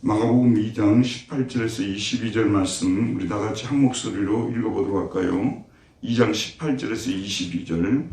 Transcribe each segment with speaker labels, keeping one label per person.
Speaker 1: 마가복음 2장 18절에서 22절 말씀 우리 다 같이 한 목소리로 읽어보도록 할까요? 2장 18절에서 22절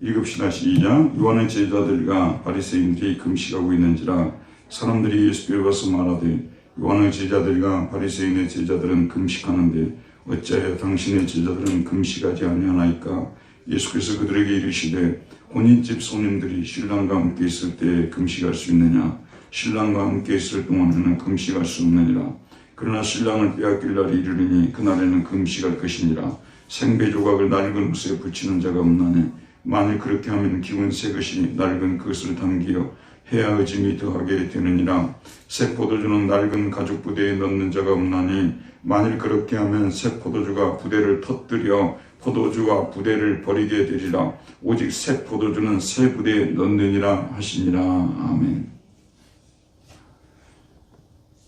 Speaker 1: 읽읍시다. 시작. 요한의 제자들과 바리새인들이 금식하고 있는지라 사람들이 예수께로 가서 말하되 요한의 제자들과 바리새인의 제자들은 금식하는데 어찌하여 당신의 제자들은 금식하지 아니하나이까? 예수께서 그들에게 이르시되 혼인집 손님들이 신랑과 함께 있을 때 금식할 수 있느냐? 신랑과 함께 있을 동안에는 금식할 수 없느니라. 그러나 신랑을 빼앗길 날이 이르리니 그날에는 금식할 것이니라. 생배 조각을 낡은 옷에 붙이는 자가 없나니 만일 그렇게 하면 기운 새 것이 낡은 그것을 당기어 해야 의짐이 더하게 되느니라. 새 포도주는 낡은 가죽 부대에 넣는 자가 없나니 만일 그렇게 하면 새 포도주가 부대를 터뜨려 포도주와 부대를 버리게 되리라. 오직 새 포도주는 새 부대에 넣느니라 하시니라. 아멘.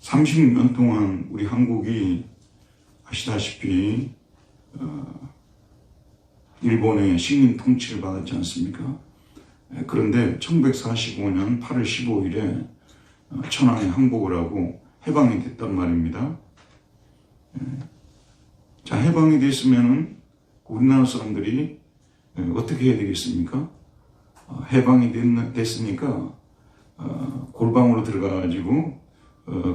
Speaker 1: 36년 동안 우리 한국이 아시다시피 일본의 식민 통치를 받았지 않습니까? 그런데 1945년 8월 15일에 천황이 항복을 하고 해방이 됐단 말입니다. 자, 해방이 됐으면은 우리나라 사람들이 어떻게 해야 되겠습니까? 해방이 됐으니까 골방으로 들어가가지고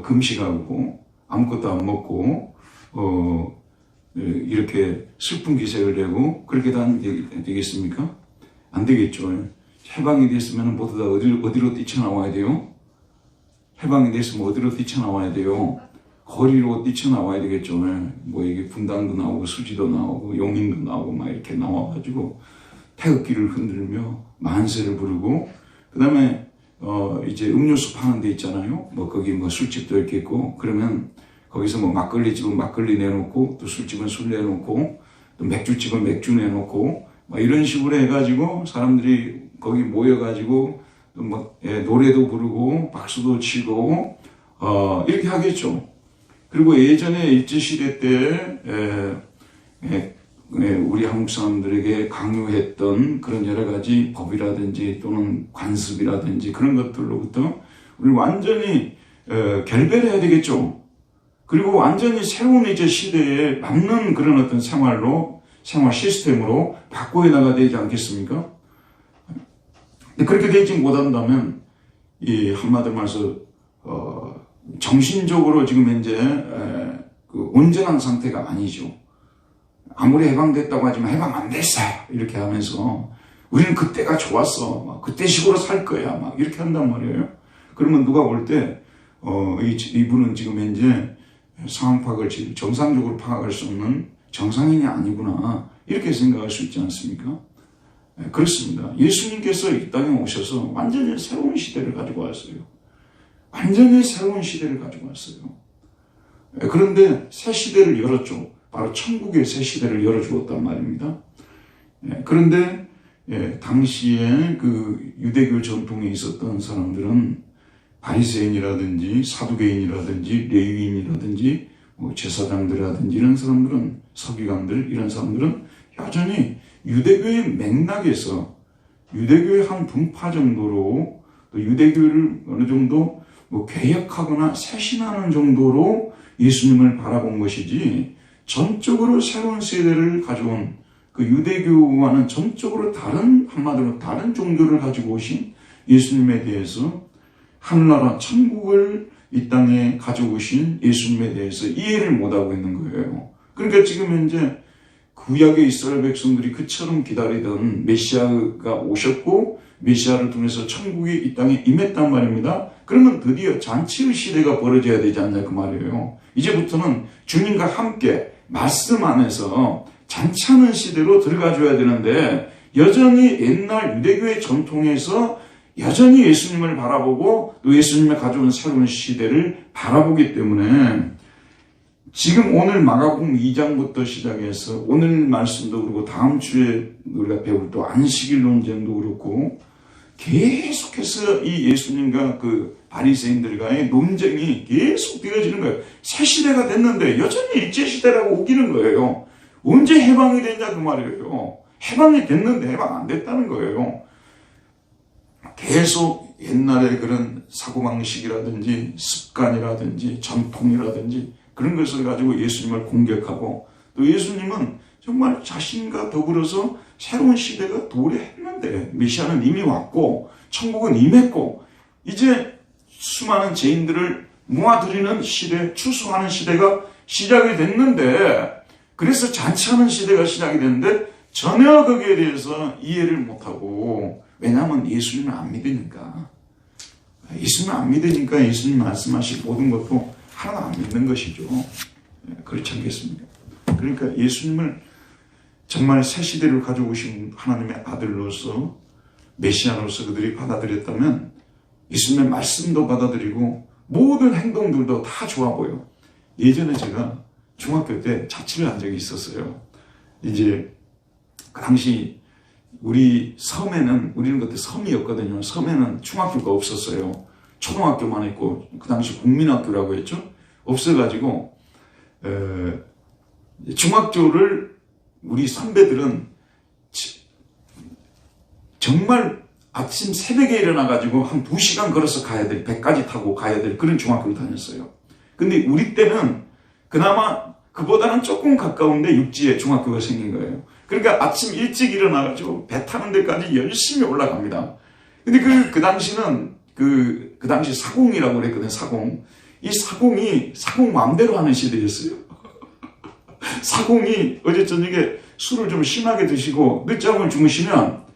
Speaker 1: 금식하고 아무것도 안 먹고 이렇게 슬픈 기색을 내고 그렇게 다니면 되겠습니까? 안 되겠죠. 해방이 됐으면 모두 다 어디로 뛰쳐나와야 돼요? 해방이 됐으면 어디로 뛰쳐나와야 돼요? 거리로 뛰쳐나와야 되겠죠. 뭐 이게 분당도 나오고 수지도 나오고 용인도 나오고 막 이렇게 나와가지고 태극기를 흔들며 만세를 부르고, 그 다음에 이제 음료수 파는 데 있잖아요. 뭐 거기 뭐 술집도 이렇게 있고, 그러면 거기서 뭐 막걸리집은 막걸리 내놓고, 또 술집은 술 내놓고, 또 맥주집은 맥주 내놓고, 막 이런 식으로 해가지고 사람들이 거기 모여가지고 또 뭐 노래도 부르고 박수도 치고 이렇게 하겠죠. 그리고 예전에 일제시대 때 우리 한국 사람들에게 강요했던 그런 여러 가지 법이라든지 또는 관습이라든지 그런 것들로부터 우리 완전히 결별해야 되겠죠. 그리고 완전히 새로운 이제 시대에 맞는 그런 어떤 생활 시스템으로 바꿔야 나가야 되지 않겠습니까? 그렇게 되지 못한다면 이 한마디로 말해서 정신적으로 지금 현재 그 온전한 상태가 아니죠. 아무리 해방됐다고 하지만 해방 안 됐어요 이렇게 하면서 우리는 그때가 좋았어, 막 그때식으로 살 거야, 막 이렇게 한단 말이에요. 그러면 누가 볼 때 이분은 지금 현재 상황 파악을 정상적으로 파악할 수 없는 정상인이 아니구나 이렇게 생각할 수 있지 않습니까? 그렇습니다. 예수님께서 이 땅에 오셔서 완전히 새로운 시대를 가지고 왔어요. 완전히 새로운 시대를 가지고 왔어요. 그런데 새 시대를 열었죠. 바로 천국의 새 시대를 열어주었단 말입니다. 그런데 당시에 그 유대교 전통에 있었던 사람들은 바리새인이라든지 사두개인이라든지 레위인이라든지 뭐 제사장들이라든지 이런 사람들은, 서기관들 이런 사람들은 여전히 유대교의 맥락에서 유대교의 한 분파 정도로, 또 유대교를 어느 정도 뭐 개혁하거나 쇄신하는 정도로 예수님을 바라본 것이지, 전적으로 새로운 세대를 가져온 그 유대교와는 전적으로 한마디로 다른 종교를 가지고 오신 예수님에 대해서, 하늘나라 천국을 이 땅에 가져오신 예수님에 대해서 이해를 못하고 있는 거예요. 그러니까 지금 현재 구약의 이스라엘 백성들이 그처럼 기다리던 메시아가 오셨고 메시아를 통해서 천국이 이 땅에 임했단 말입니다. 그러면 드디어 잔치의 시대가 벌어져야 되지 않냐 그 말이에요. 이제부터는 주님과 함께 말씀 안에서 잔치하는 시대로 들어가줘야 되는데, 여전히 옛날 유대교의 전통에서 여전히 예수님을 바라보고 또 예수님이 가져온 새로운 시대를 바라보기 때문에 지금 오늘 마가복음 2장부터 시작해서 오늘 말씀도 그렇고 다음 주에 우리가 배울 또 안식일 논쟁도 그렇고 계속해서 이 예수님과 그 바리새인들과의 논쟁이 계속 되어지는 거예요. 새 시대가 됐는데 여전히 일제시대라고 우기는 거예요. 언제 해방이 됐냐 그 말이에요. 해방이 됐는데 해방 안 됐다는 거예요. 계속 옛날에 그런 사고방식이라든지 습관이라든지 전통이라든지 그런 것을 가지고 예수님을 공격하고, 또 예수님은 정말 자신과 더불어서 새로운 시대가 도래했는데, 메시아는 이미 왔고 천국은 임했고 이제 수많은 죄인들을 모아들이는 시대, 추수하는 시대가 시작이 됐는데, 그래서 잔치하는 시대가 시작이 됐는데 전혀 거기에 대해서 이해를 못하고, 왜냐하면 예수님을 안 믿으니까. 예수님을 안 믿으니까 예수님 말씀하신 모든 것도 하나도 안 믿는 것이죠. 그렇지 않겠습니까? 그러니까 예수님을 정말 새 시대를 가져오신 하나님의 아들로서, 메시아로서 그들이 받아들였다면 예수님의 말씀도 받아들이고 모든 행동들도 다 좋아 보여. 예전에 제가 중학교 때 자취를 한 적이 있었어요. 이제 그 당시 우리 섬에는, 우리는 그때 섬이었거든요. 섬에는 중학교가 없었어요. 초등학교만 있고, 그 당시 국민학교라고 했죠. 없어가지고 중학교를 우리 선배들은 정말 아침 새벽에 일어나가지고 한 2시간 걸어서 가야 될, 배까지 타고 가야 될 그런 중학교를 다녔어요. 근데 우리 때는 그나마 그보다는 조금 가까운데 육지에 중학교가 생긴 거예요. 그러니까 아침 일찍 일어나가지고 배 타는 데까지 열심히 올라갑니다. 근데 그 당시는 그 당시 사공이라고 그랬거든요. 사공. 이 사공이 사공 마음대로 하는 시대였어요. 사공이 어제 저녁에 술을 좀 심하게 드시고 늦잠을 주무시면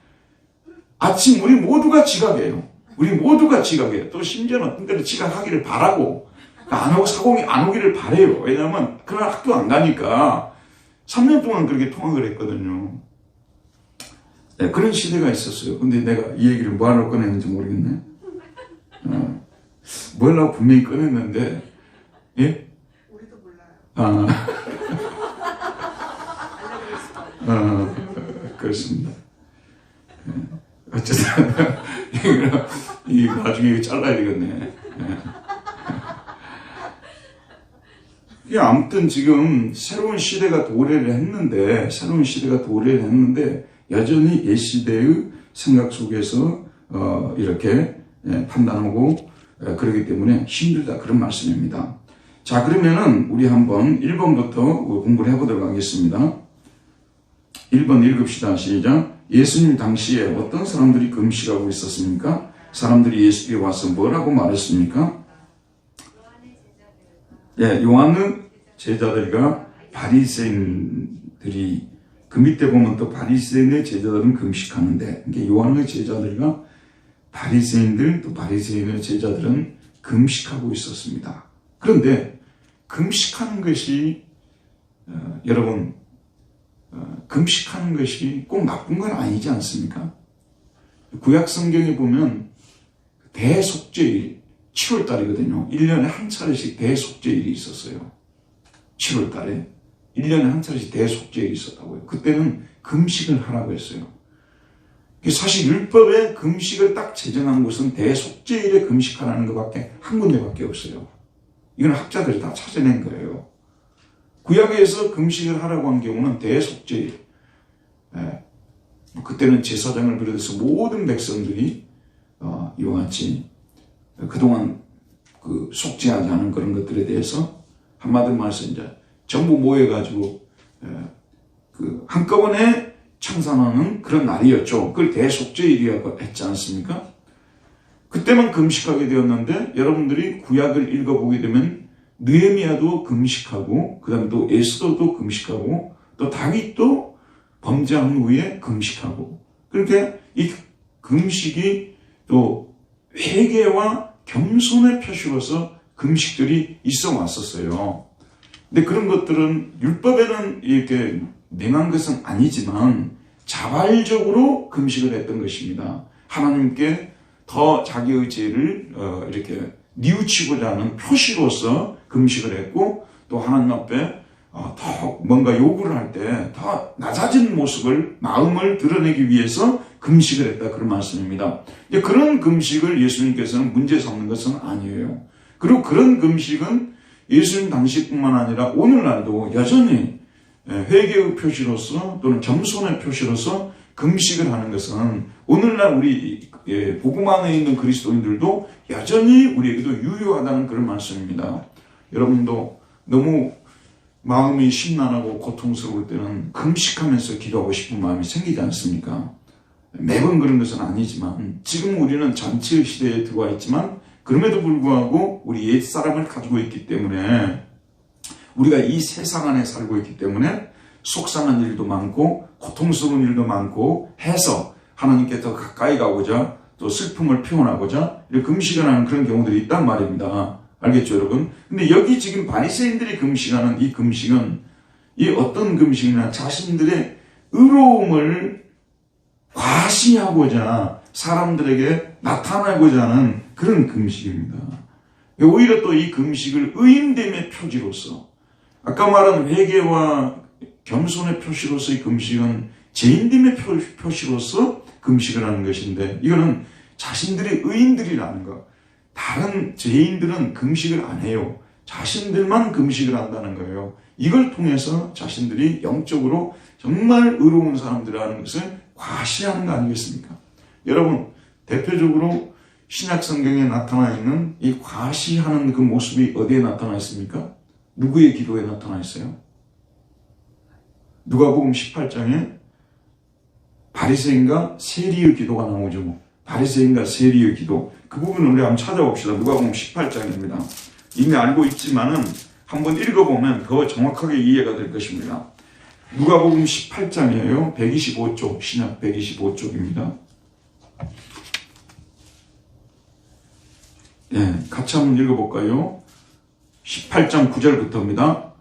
Speaker 1: 아침 우리 모두가 지각해요. 우리 모두가 지각해요. 또 심지어는 어떤 때는 지각하기를 바라고, 안 오고 사공이 안 오기를 바래요. 왜냐하면 그날 학교 안 가니까. 3년 동안 그렇게 통학을 했거든요. 네, 그런 시대가 있었어요. 근데 내가 이 얘기를 뭐하러 꺼냈는지 모르겠네. 뭐 하려고 분명히 꺼냈는데, 예?
Speaker 2: 우리도 몰라요.
Speaker 1: 그렇습니다. 어쨌든, 이 나중에 잘라야 되겠네. 아무튼 지금 새로운 시대가 도래를 했는데, 여전히 옛 시대의 생각 속에서 이렇게 판단하고 그러기 때문에 힘들다, 그런 말씀입니다. 자, 그러면은 우리 한번 1번부터 공부를 해보도록 하겠습니다. 1번 읽읍시다. 시작. 예수님 당시에 어떤 사람들이 금식하고 있었습니까? 사람들이 예수께 와서 뭐라고 말했습니까? 예, 요한의 제자들과 바리새인들이, 그 밑에 보면 또 바리새인의 제자들은 금식하는데, 이게 요한의 제자들과 바리새인들, 또 바리새인의 제자들은 금식하고 있었습니다. 그런데 금식하는 것이 여러분, 금식하는 것이 꼭 나쁜 건 아니지 않습니까? 구약 성경에 보면 대속죄일, 7월달이거든요. 1년에 한 차례씩 대속죄일이 있었어요. 7월달에 1년에 한 차례씩 대속죄일이 있었다고요. 그때는 금식을 하라고 했어요. 사실 율법에 금식을 딱 제정한 곳은 대속죄일에 금식하라는 것밖에 한 군데밖에 없어요. 이건 학자들이 다 찾아낸 거예요. 구약에서 금식을 하라고 한 경우는 대속죄일. 그때는 제사장을 비롯해서 모든 백성들이 이와 같이 그동안 그 속죄하지 않은 그런 것들에 대해서 한마디로 말해서 이제 전부 모여가지고 그 한꺼번에 청산하는 그런 날이었죠. 그걸 대속죄일이라고 했지 않습니까? 그때만 금식하게 되었는데, 여러분들이 구약을 읽어보게 되면 느헤미야도 금식하고, 그 다음에 또 에스더도 금식하고, 또 다윗도 범죄한 후에 금식하고, 그렇게 이 금식이 또 회개와 겸손의 표시로서 금식들이 있어 왔었어요. 근데 그런 것들은 율법에는 이렇게 명한 것은 아니지만 자발적으로 금식을 했던 것입니다. 하나님께 더 자기의 죄를 이렇게 뉘우치고자 하는 표시로서 금식을 했고, 또 하나님 앞에 더 뭔가 요구를 할 때 더 낮아진 모습을, 마음을 드러내기 위해서 금식을 했다, 그런 말씀입니다. 그런 금식을 예수님께서는 문제 삼는 것은 아니에요. 그리고 그런 금식은 예수님 당시뿐만 아니라 오늘날도 여전히 회개의 표시로서 또는 겸손의 표시로서 금식을 하는 것은 오늘날 우리 복음 안에 있는 그리스도인들도 여전히 우리에게도 유효하다는 그런 말씀입니다. 여러분도 너무 마음이 심란하고 고통스러울 때는 금식하면서 기도하고 싶은 마음이 생기지 않습니까? 매번 그런 것은 아니지만 지금 우리는 잔치 시대에 들어와 있지만 그럼에도 불구하고 우리 옛사람을 가지고 있기 때문에 우리가 이 세상 안에 살고 있기 때문에 속상한 일도 많고 고통스러운 일도 많고 해서 하나님께 더 가까이 가고자 또 슬픔을 표현하고자 이렇게 금식을 하는 그런 경우들이 있단 말입니다. 알겠죠, 여러분? 근데 여기 지금 바리새인들이 금식하는 이 금식은 이 어떤 금식이나 자신들의 의로움을 과시하고자 사람들에게 나타나고자 하는 그런 금식입니다. 오히려 또 이 금식을 의인됨의 표지로서 아까 말한 회개와 겸손의 표시로서의 금식은 죄인됨의 표시로서 금식을 하는 것인데 이거는 자신들이 의인들이라는 것. 다른 죄인들은 금식을 안 해요. 자신들만 금식을 한다는 거예요. 이걸 통해서 자신들이 영적으로 정말 의로운 사람들이라는 것을 과시하는 거 아니겠습니까? 여러분, 대표적으로 신약 성경에 나타나 있는 이 과시하는 그 모습이 어디에 나타나 있습니까? 누구의 기도에 나타나 있어요? 누가복음 18장에 바리새인과 세리의 기도가 나오죠. 바리새인과 세리의 기도. 그 부분을 우리 한번 찾아봅시다. 누가복음 18장입니다. 이미 알고 있지만은 한번 읽어보면 더 정확하게 이해가 될 것입니다. 누가복음 18장이에요. 125쪽, 신약 125쪽입니다. 네, 같이 한번 읽어볼까요? 18장 9절부터입니다.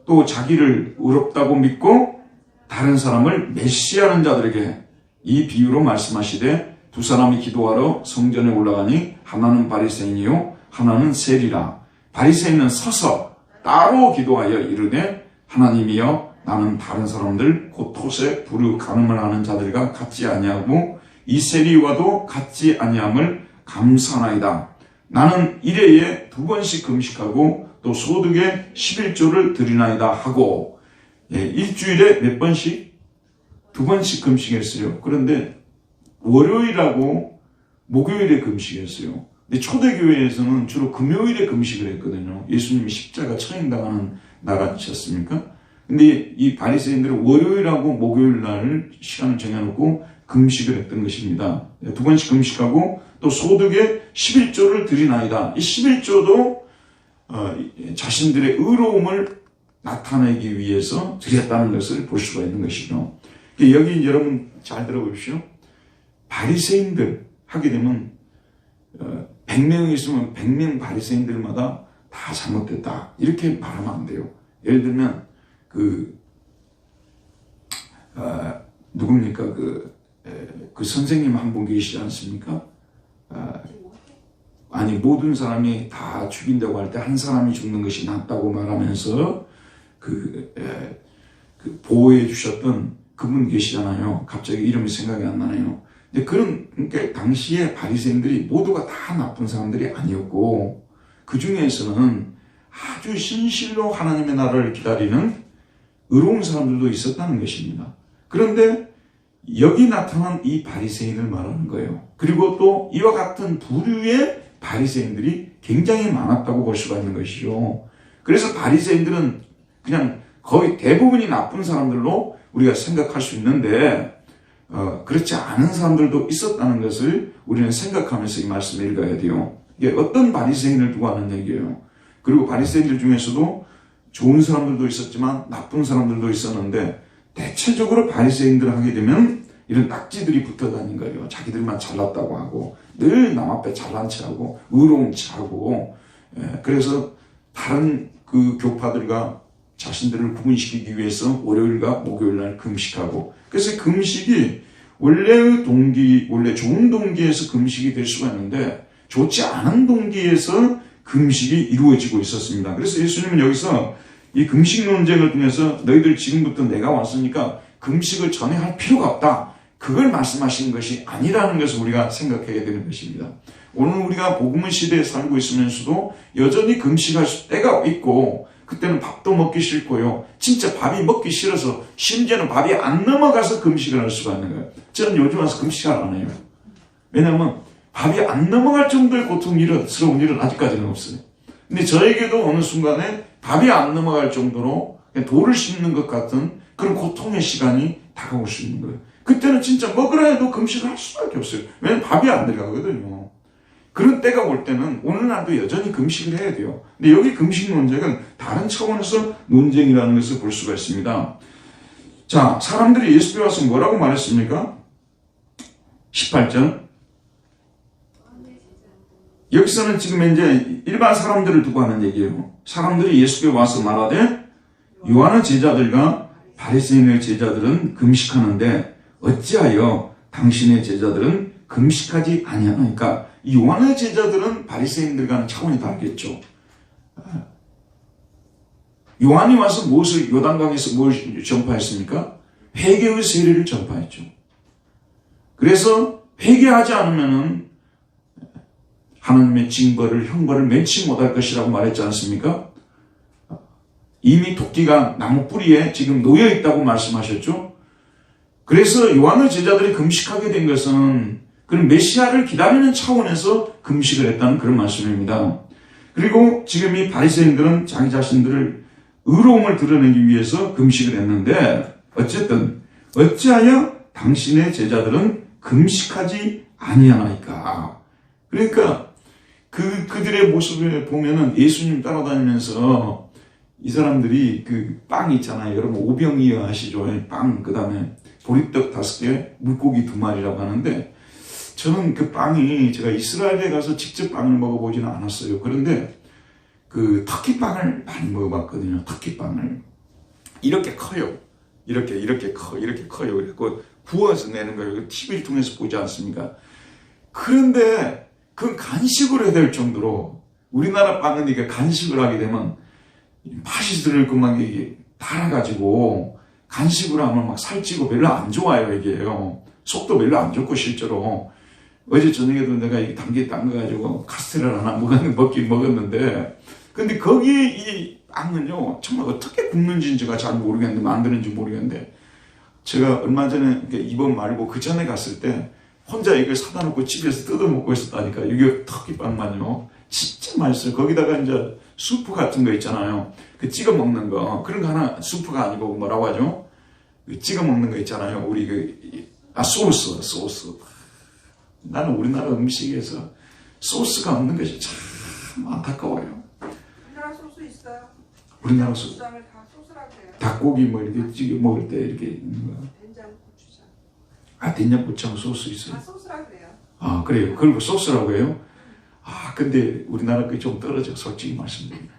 Speaker 1: 또 자기를 의롭다고 믿고 다른 사람을 메시하는 자들에게 이 비유로 말씀하시되 두 사람이 기도하러 성전에 올라가니 하나는 바리새인이요 하나는 세리라. 바리새인은 서서 따로 기도하여 이르되 하나님이여 나는 다른 사람들 곧 톳에 불의 간음을 하는 자들과 같지 아니하고 이 세리와도 같지 아니함을 감사하나이다. 나는 일회에 2번씩 금식하고 또 소득의 11조를 드리나이다 하고 일주일에 몇 번씩? 2번씩 금식했어요. 그런데 월요일하고 목요일에 금식했어요. 근데 초대교회에서는 주로 금요일에 금식을 했거든요. 예수님이 십자가 처형당하는 날이셨습니까? 근데 이 바리새인들은 월요일하고 목요일 날 시간을 정해놓고 금식을 했던 것입니다. 2번씩 금식하고 또 소득의 11조를 드리나이다. 이 11조도 자신들의 의로움을 나타내기 위해서 드렸다는 것을 볼 수가 있는 것이죠. 여기 여러분 잘 들어보십시오. 바리새인들 하게 되면 100명이 있으면 100명 바리새인들마다 다 잘못됐다 이렇게 말하면 안 돼요. 예를 들면 누굽니까 그 선생님 한 분 계시지 않습니까? 아니 모든 사람이 다 죽인다고 할 때 한 사람이 죽는 것이 낫다고 말하면서 그 보호해 주셨던 그분 계시잖아요. 갑자기 이름이 생각이 안 나네요. 근데 그러니까 당시에 바리새인들이 모두가 다 나쁜 사람들이 아니었고 그 중에서는 아주 신실로 하나님의 나라를 기다리는 의로운 사람들도 있었다는 것입니다. 그런데 여기 나타난 이 바리새인을 말하는 거예요. 그리고 또 이와 같은 부류의 바리새인들이 굉장히 많았다고 볼 수가 있는 것이죠. 그래서 바리새인들은 그냥 거의 대부분이 나쁜 사람들로 우리가 생각할 수 있는데 그렇지 않은 사람들도 있었다는 것을 우리는 생각하면서 이 말씀을 읽어야 돼요. 이게 어떤 바리새인을 두고 하는 얘기예요. 그리고 바리새인들 중에서도 좋은 사람들도 있었지만 나쁜 사람들도 있었는데 대체적으로 바리새인들을 하게 되면 이런 딱지들이 붙어 다닌 거예요. 자기들만 잘났다고 하고 늘 남 앞에 잘난 체하고 의로운 체하고 그래서 다른 그 교파들과 자신들을 구분시키기 위해서 월요일과 목요일날 금식하고 그래서 금식이 원래 좋은 동기에서 금식이 될 수가 있는데 좋지 않은 동기에서 금식이 이루어지고 있었습니다. 그래서 예수님은 여기서 이 금식 논쟁을 통해서 너희들 지금부터 내가 왔으니까 금식을 전에 할 필요가 없다. 그걸 말씀하시는 것이 아니라는 것을 우리가 생각해야 되는 것입니다. 오늘 우리가 복음의 시대에 살고 있으면서도 여전히 금식할 때가 있고 그때는 밥도 먹기 싫고요. 진짜 밥이 먹기 싫어서 심지어는 밥이 안 넘어가서 금식을 할 수가 있는 거예요. 저는 요즘 와서 금식을 안 해요. 왜냐하면 밥이 안 넘어갈 정도의 고통스러운 일은 아직까지는 없어요. 근데 저에게도 어느 순간에 밥이 안 넘어갈 정도로 돌을 씹는 것 같은 그런 고통의 시간이 다가올 수 있는 거예요. 그때는 진짜 먹으라 해도 금식을 할 수밖에 없어요. 왜냐하면 밥이 안 들어가거든요. 그런 때가 올 때는 오늘날도 여전히 금식을 해야 돼요. 근데 여기 금식 논쟁은 다른 차원에서 논쟁이라는 것을 볼 수가 있습니다. 자, 사람들이 예수께 와서 뭐라고 말했습니까? 18절. 여기서는 지금 이제 일반 사람들을 두고 하는 얘기예요. 사람들이 예수께 와서 말하되 요한의 제자들과 바리새인의 제자들은 금식하는데 어찌하여 당신의 제자들은 금식하지 아니하나이까? 요한의 제자들은 바리새인들과는 차원이 다르겠죠. 요한이 와서 무엇을 요단강에서 무엇을 전파했습니까? 회개의 세례를 전파했죠. 그래서 회개하지 않으면은 하나님의 징벌을 형벌을 면치 못할 것이라고 말했지 않습니까? 이미 토끼가 나무 뿌리에 지금 놓여 있다고 말씀하셨죠. 그래서 요한의 제자들이 금식하게 된 것은 그런 메시아를 기다리는 차원에서 금식을 했다는 그런 말씀입니다. 그리고 지금 이 바리새인들은 자기 자신들을 의로움을 드러내기 위해서 금식을 했는데 어쨌든 어찌하여 당신의 제자들은 금식하지 아니하나이까. 그러니까 그들의 모습을 보면은 예수님 따라다니면서 이 사람들이 그 빵 있잖아요. 여러분 오병이어 아시죠? 빵, 그 다음에 보리떡 5개, 물고기 2마리라고 하는데 저는 그 빵이 제가 이스라엘에 가서 직접 빵을 먹어보지는 않았어요. 그런데 그 터키빵을 많이 먹어봤거든요. 터키빵을. 이렇게 커요. 이렇게 커요. 그래서 구워서 내는 거예요. TV를 통해서 보지 않습니까? 그런데 그 간식으로 해야 될 정도로 우리나라 빵은 이게 간식을 하게 되면 맛이 들을 것만 이게 달아가지고 간식으로 하면 막 살찌고 별로 안 좋아요, 이게요. 속도 별로 안 좋고, 실제로. 어제 저녁에도 내가 이 단계 담가가지고 카스테라를 하나 먹긴 먹었는데, 근데 거기에 이 빵은요, 정말 어떻게 굽는지는 제가 잘 모르겠는데, 만드는지 모르겠는데, 제가 얼마 전에, 이번 말고 그 전에 갔을 때, 혼자 이걸 사다 놓고 집에서 뜯어 먹고 있었다니까. 이게 터키빵만요. 진짜 맛있어요. 거기다가 이제 수프 같은 거 있잖아요. 그 찍어 먹는 거. 그런 거 하나, 수프가 아니고 뭐라고 하죠? 그 찍어 먹는 거 있잖아요. 우리 소스. 나는 우리나라 음식에서 소스가 없는 것이 참 안타까워요.
Speaker 2: 우리나라 소스 있어요.
Speaker 1: 우리나라 소스.
Speaker 2: 고추장을 다 소스라고 해요.
Speaker 1: 닭고기 뭐 이렇게 찍어 먹을 때 이렇게 있는 거.
Speaker 2: 된장, 고추장.
Speaker 1: 아, 된장고추장 소스 있어요.
Speaker 2: 다 소스라고 해요.
Speaker 1: 아, 그래요. 그리고 소스라고 해요? 아, 근데 우리나라 게 좀 떨어져, 솔직히 말씀드리면.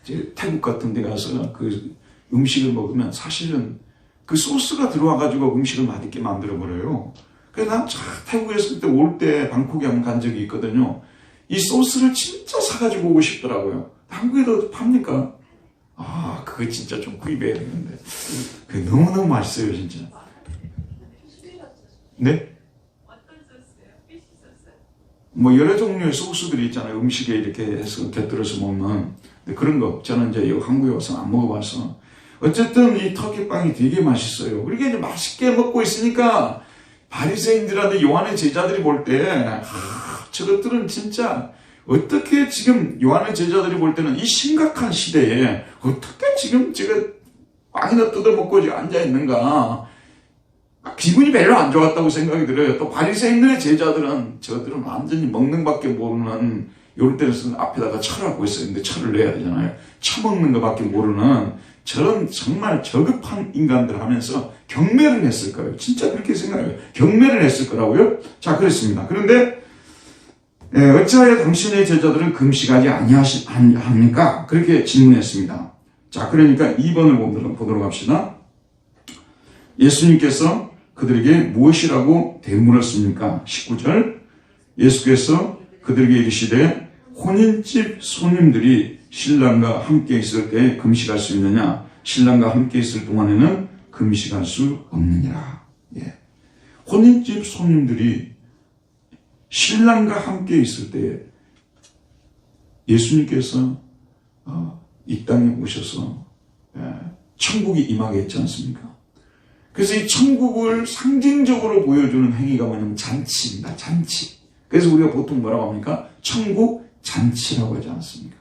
Speaker 1: 예, 태국 같은 데 가서 그 음식을 먹으면 사실은 그 소스가 들어와가지고 음식을 맛있게 만들어버려요. 그래서 난 태국에 올 때 방콕에 한번 간 적이 있거든요. 이 소스를 진짜 사가지고 오고 싶더라고요. 한국에도 팝니까? 아, 그거 진짜 좀 구입해야 되는데. 그게 너무너무 맛있어요, 진짜. 네? 뭐 여러 종류의 소스들이 있잖아요. 음식에 이렇게 해서 곁들여서 먹는. 근데 그런 거 저는 이제 한국에 와서 안 먹어봐서. 어쨌든 이 터키빵이 되게 맛있어요. 그렇게 이제 맛있게 먹고 있으니까 바리새인들한테 요한의 제자들이 볼 때, 저것들은 진짜 어떻게 지금 요한의 제자들이 볼 때는 이 심각한 시대에 어떻게 지금 제가 빵이나 뜯어먹고 앉아 있는가. 기분이 별로 안 좋았다고 생각이 들어요. 또 바리새인들의 제자들은 저들은 완전히 먹는 밖에 모르는, 이럴 때는 앞에다가 철하고 있었는데 철을 내야 되잖아요. 처먹는 것밖에 모르는 저런 정말 저급한 인간들 하면서 경매를 했을 거예요. 진짜 그렇게 생각해요. 경매를 했을 거라고요. 자, 그렇습니다. 그런데 어찌하여 당신의 제자들은 금식하지 아니합니까? 그렇게 질문했습니다. 자, 그러니까 2번을 보도록 합시다. 예수님께서 그들에게 무엇이라고 대물었습니까? 19절. 예수께서 그들에게 이르시되 혼인집 손님들이 신랑과 함께 있을 때 금식할 수 있느냐? 신랑과 함께 있을 동안에는 금식할 수 없느니라. 예. 혼인집 손님들이 신랑과 함께 있을 때 예수님께서 이 땅에 오셔서 천국이 임하게 했지 않습니까? 그래서 이 천국을 상징적으로 보여주는 행위가 뭐냐면 잔치입니다. 잔치. 그래서 우리가 보통 뭐라고 합니까? 천국 잔치라고 하지 않습니까?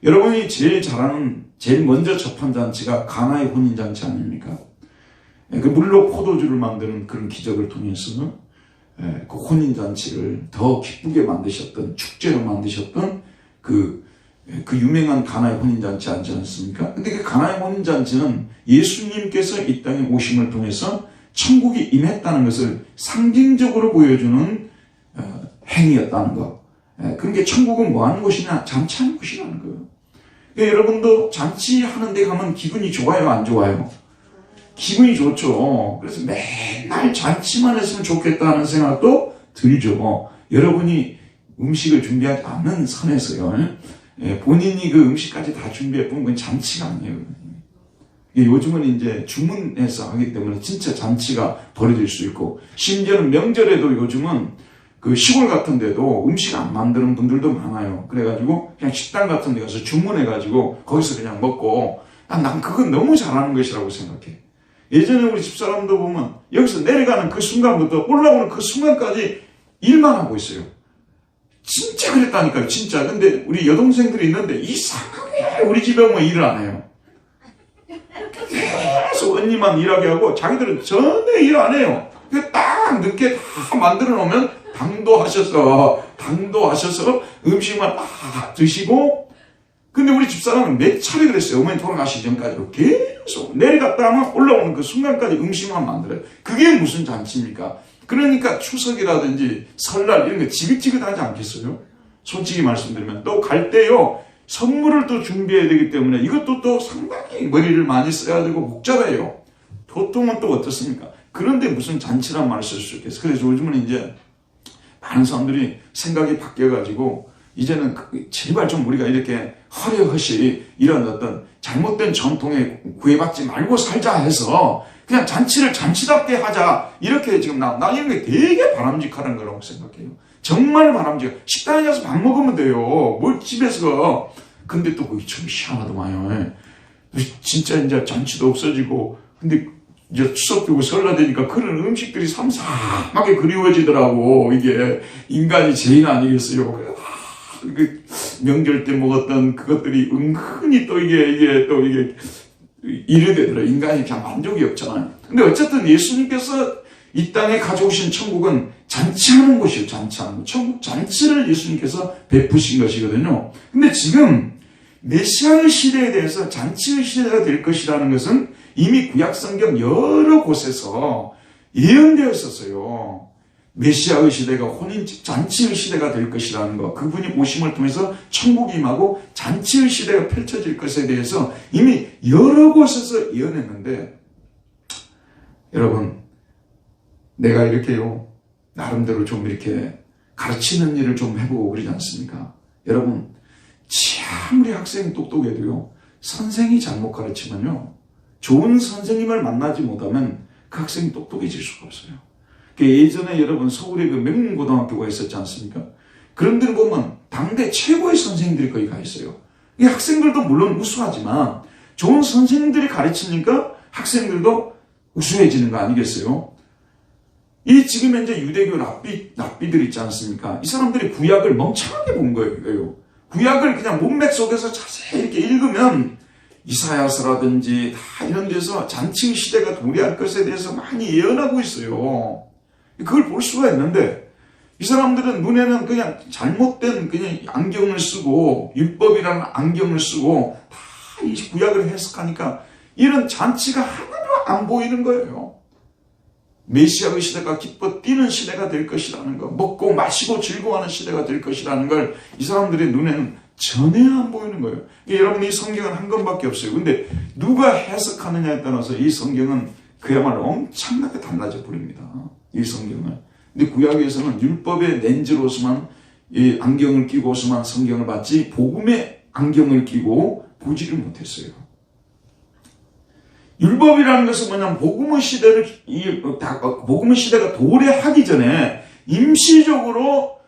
Speaker 1: 여러분이 제일 잘하는, 제일 먼저 접한 잔치가 가나의 혼인잔치 아닙니까? 그 물로 포도주를 만드는 그런 기적을 통해서 그 혼인잔치를 더 기쁘게 만드셨던, 축제로 만드셨던 그 유명한 가나의 혼인잔치 아니지 않습니까? 근데 그 가나의 혼인잔치는 예수님께서 이 땅에 오심을 통해서 천국이 임했다는 것을 상징적으로 보여주는 행위였다는 것. 그러니까 천국은 뭐 하는 곳이냐? 잔치하는 곳이라는 거예요. 그러니까 여러분도 잔치하는 데 가면 기분이 좋아요? 안 좋아요? 기분이 좋죠. 그래서 맨날 잔치만 했으면 좋겠다는 생각도 들죠. 여러분이 음식을 준비하지 않는 선에서요. 본인이 그 음식까지 다 준비해보면 그건 잔치가 아니에요. 요즘은 이제 주문해서 하기 때문에 진짜 잔치가 벌어질 수 있고, 심지어는 명절에도 요즘은 그 시골 같은 데도 음식 안 만드는 분들도 많아요. 그래가지고 그냥 식당 같은 데 가서 주문해가지고 거기서 그냥 먹고, 난 그건 너무 잘하는 것이라고 생각해. 예전에 우리 집사람도 보면 여기서 내려가는 그 순간부터 올라오는 그 순간까지 일만 하고 있어요. 진짜 그랬다니까요, 진짜. 근데 우리 여동생들이 있는데 이상하게 우리 집에 오면 일을 안 해요. 계속 언니만 일하게 하고 자기들은 전혀 일 안 해요. 딱 늦게 다 만들어 놓으면 당도 하셔서 음식만 딱 드시고, 근데 우리 집사람은 몇 차례 그랬어요. 어머니 돌아가시기 전까지도 계속 내려갔다 하면 올라오는 그 순간까지 음식만 만들어요. 그게 무슨 잔치입니까? 그러니까 추석이라든지 설날 이런 거 지긋지긋하지 않겠어요? 솔직히 말씀드리면. 또 갈 때요, 선물을 또 준비해야 되기 때문에 이것도 또 상당히 머리를 많이 써야 되고 복잡해요. 보통은 또 어떻습니까? 그런데 무슨 잔치란 말을 쓸 수 있겠어요? 그래서 요즘은 이제 많은 사람들이 생각이 바뀌어가지고 이제는 제발 좀 우리가 이렇게 허례허시 이런 어떤 잘못된 전통에 구애받지 말고 살자 해서 그냥 잔치를 잔치답게 하자, 이렇게 지금 나 이런 게 되게 바람직한 거라고 생각해요. 정말 바람직해. 식당에 가서 밥 먹으면 돼요. 뭘 집에서. 근데 또 그게 참 희한하더만요. 진짜 이제 잔치도 없어지고, 근데 이제 추석 되고 설날 되니까 그런 음식들이 삼삼하게 그리워지더라고. 이게 인간이 죄인 아니겠어요? 그 명절 때 먹었던 그것들이 은근히 또 이게 이래 되더라. 인간이 그냥 만족이 없잖아요. 근데 어쨌든 예수님께서 이 땅에 가져오신 천국은 잔치하는 곳이에요. 잔치하는 곳. 천국 잔치를 예수님께서 베푸신 것이거든요. 근데 지금 메시아의 시대에 대해서 잔치의 시대가 될 것이라는 것은 이미 구약성경 여러 곳에서 예언되었었어요. 메시아의 시대가 잔치의 시대가 될 것이라는 것, 그분이 오심을 통해서 천국이 임하고 잔치의 시대가 펼쳐질 것에 대해서 이미 여러 곳에서 예언했는데, 여러분, 내가 이렇게요, 나름대로 좀 이렇게 가르치는 일을 좀 해보고 그러지 않습니까? 여러분, 아무리 학생이 똑똑해도요, 선생이 잘못 가르치면요, 좋은 선생님을 만나지 못하면 그 학생이 똑똑해질 수가 없어요. 예전에 여러분 서울에 그 명문고등학교가 있었지 않습니까? 그런 데를 보면 당대 최고의 선생님들이 거기 가 있어요. 이 학생들도 물론 우수하지만 좋은 선생님들이 가르치니까 학생들도 우수해지는 거 아니겠어요? 이 지금 현재 유대교 랍비들 있지 않습니까? 이 사람들이 구약을 멍청하게 본 거예요. 구약을 그냥 문맥 속에서 자세히 이렇게 읽으면 이사야서라든지 다 이런 데서 잔치 시대가 도래할 것에 대해서 많이 예언하고 있어요. 그걸 볼 수가 있는데, 이 사람들은 눈에는 그냥 잘못된 그냥 안경을 쓰고, 율법이라는 안경을 쓰고, 다 이 구약을 해석하니까 이런 잔치가 하나도 안 보이는 거예요. 메시아의 시대가 기뻐 뛰는 시대가 될 것이라는 거, 먹고 마시고 즐거워하는 시대가 될 것이라는 걸 이 사람들의 눈에는 전혀 안 보이는 거예요. 여러분, 이 성경은 한 권밖에 없어요. 근데 누가 해석하느냐에 따라서 이 성경은 그야말로 엄청나게 달라져 버립니다. 이 성경을. 근데 구약에서는 율법의 렌즈로서만, 이 안경을 끼고서만 성경을 봤지 복음의 안경을 끼고 보지를 못했어요. 율법이라는 것은 뭐냐면 복음의 시대가 도래하기 전에 임시적으로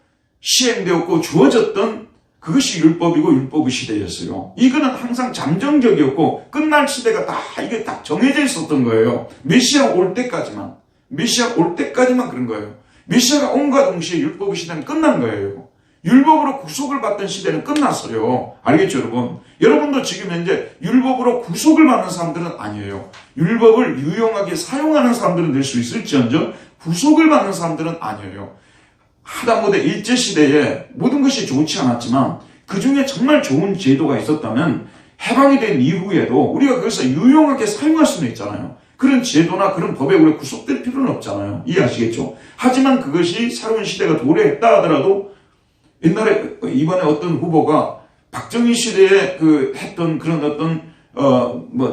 Speaker 1: 시행되었고 주어졌던 그것이 율법이고 율법의 시대였어요. 이거는 항상 잠정적이었고 끝날 시대가 다 이게 딱 정해져 있었던 거예요. 메시아 올 때까지만. 메시아 올 때까지만 그런 거예요. 메시아가 온과 동시에 율법의 시대는 끝난 거예요. 율법으로 구속을 받던 시대는 끝났어요. 알겠죠, 여러분? 여러분도 지금 현재 율법으로 구속을 받는 사람들은 아니에요. 율법을 유용하게 사용하는 사람들은 될 수 있을지언정 구속을 받는 사람들은 아니에요. 하다못해 일제시대에 모든 것이 좋지 않았지만 그 중에 정말 좋은 제도가 있었다면 해방이 된 이후에도 우리가 그것을 유용하게 사용할 수는 있잖아요. 그런 제도나 그런 법에 우리가 구속될 필요는 없잖아요. 이해하시겠죠? 하지만 그것이 새로운 시대가 도래했다 하더라도 옛날에 이번에 어떤 후보가 박정희 시대에 했던 그런 어떤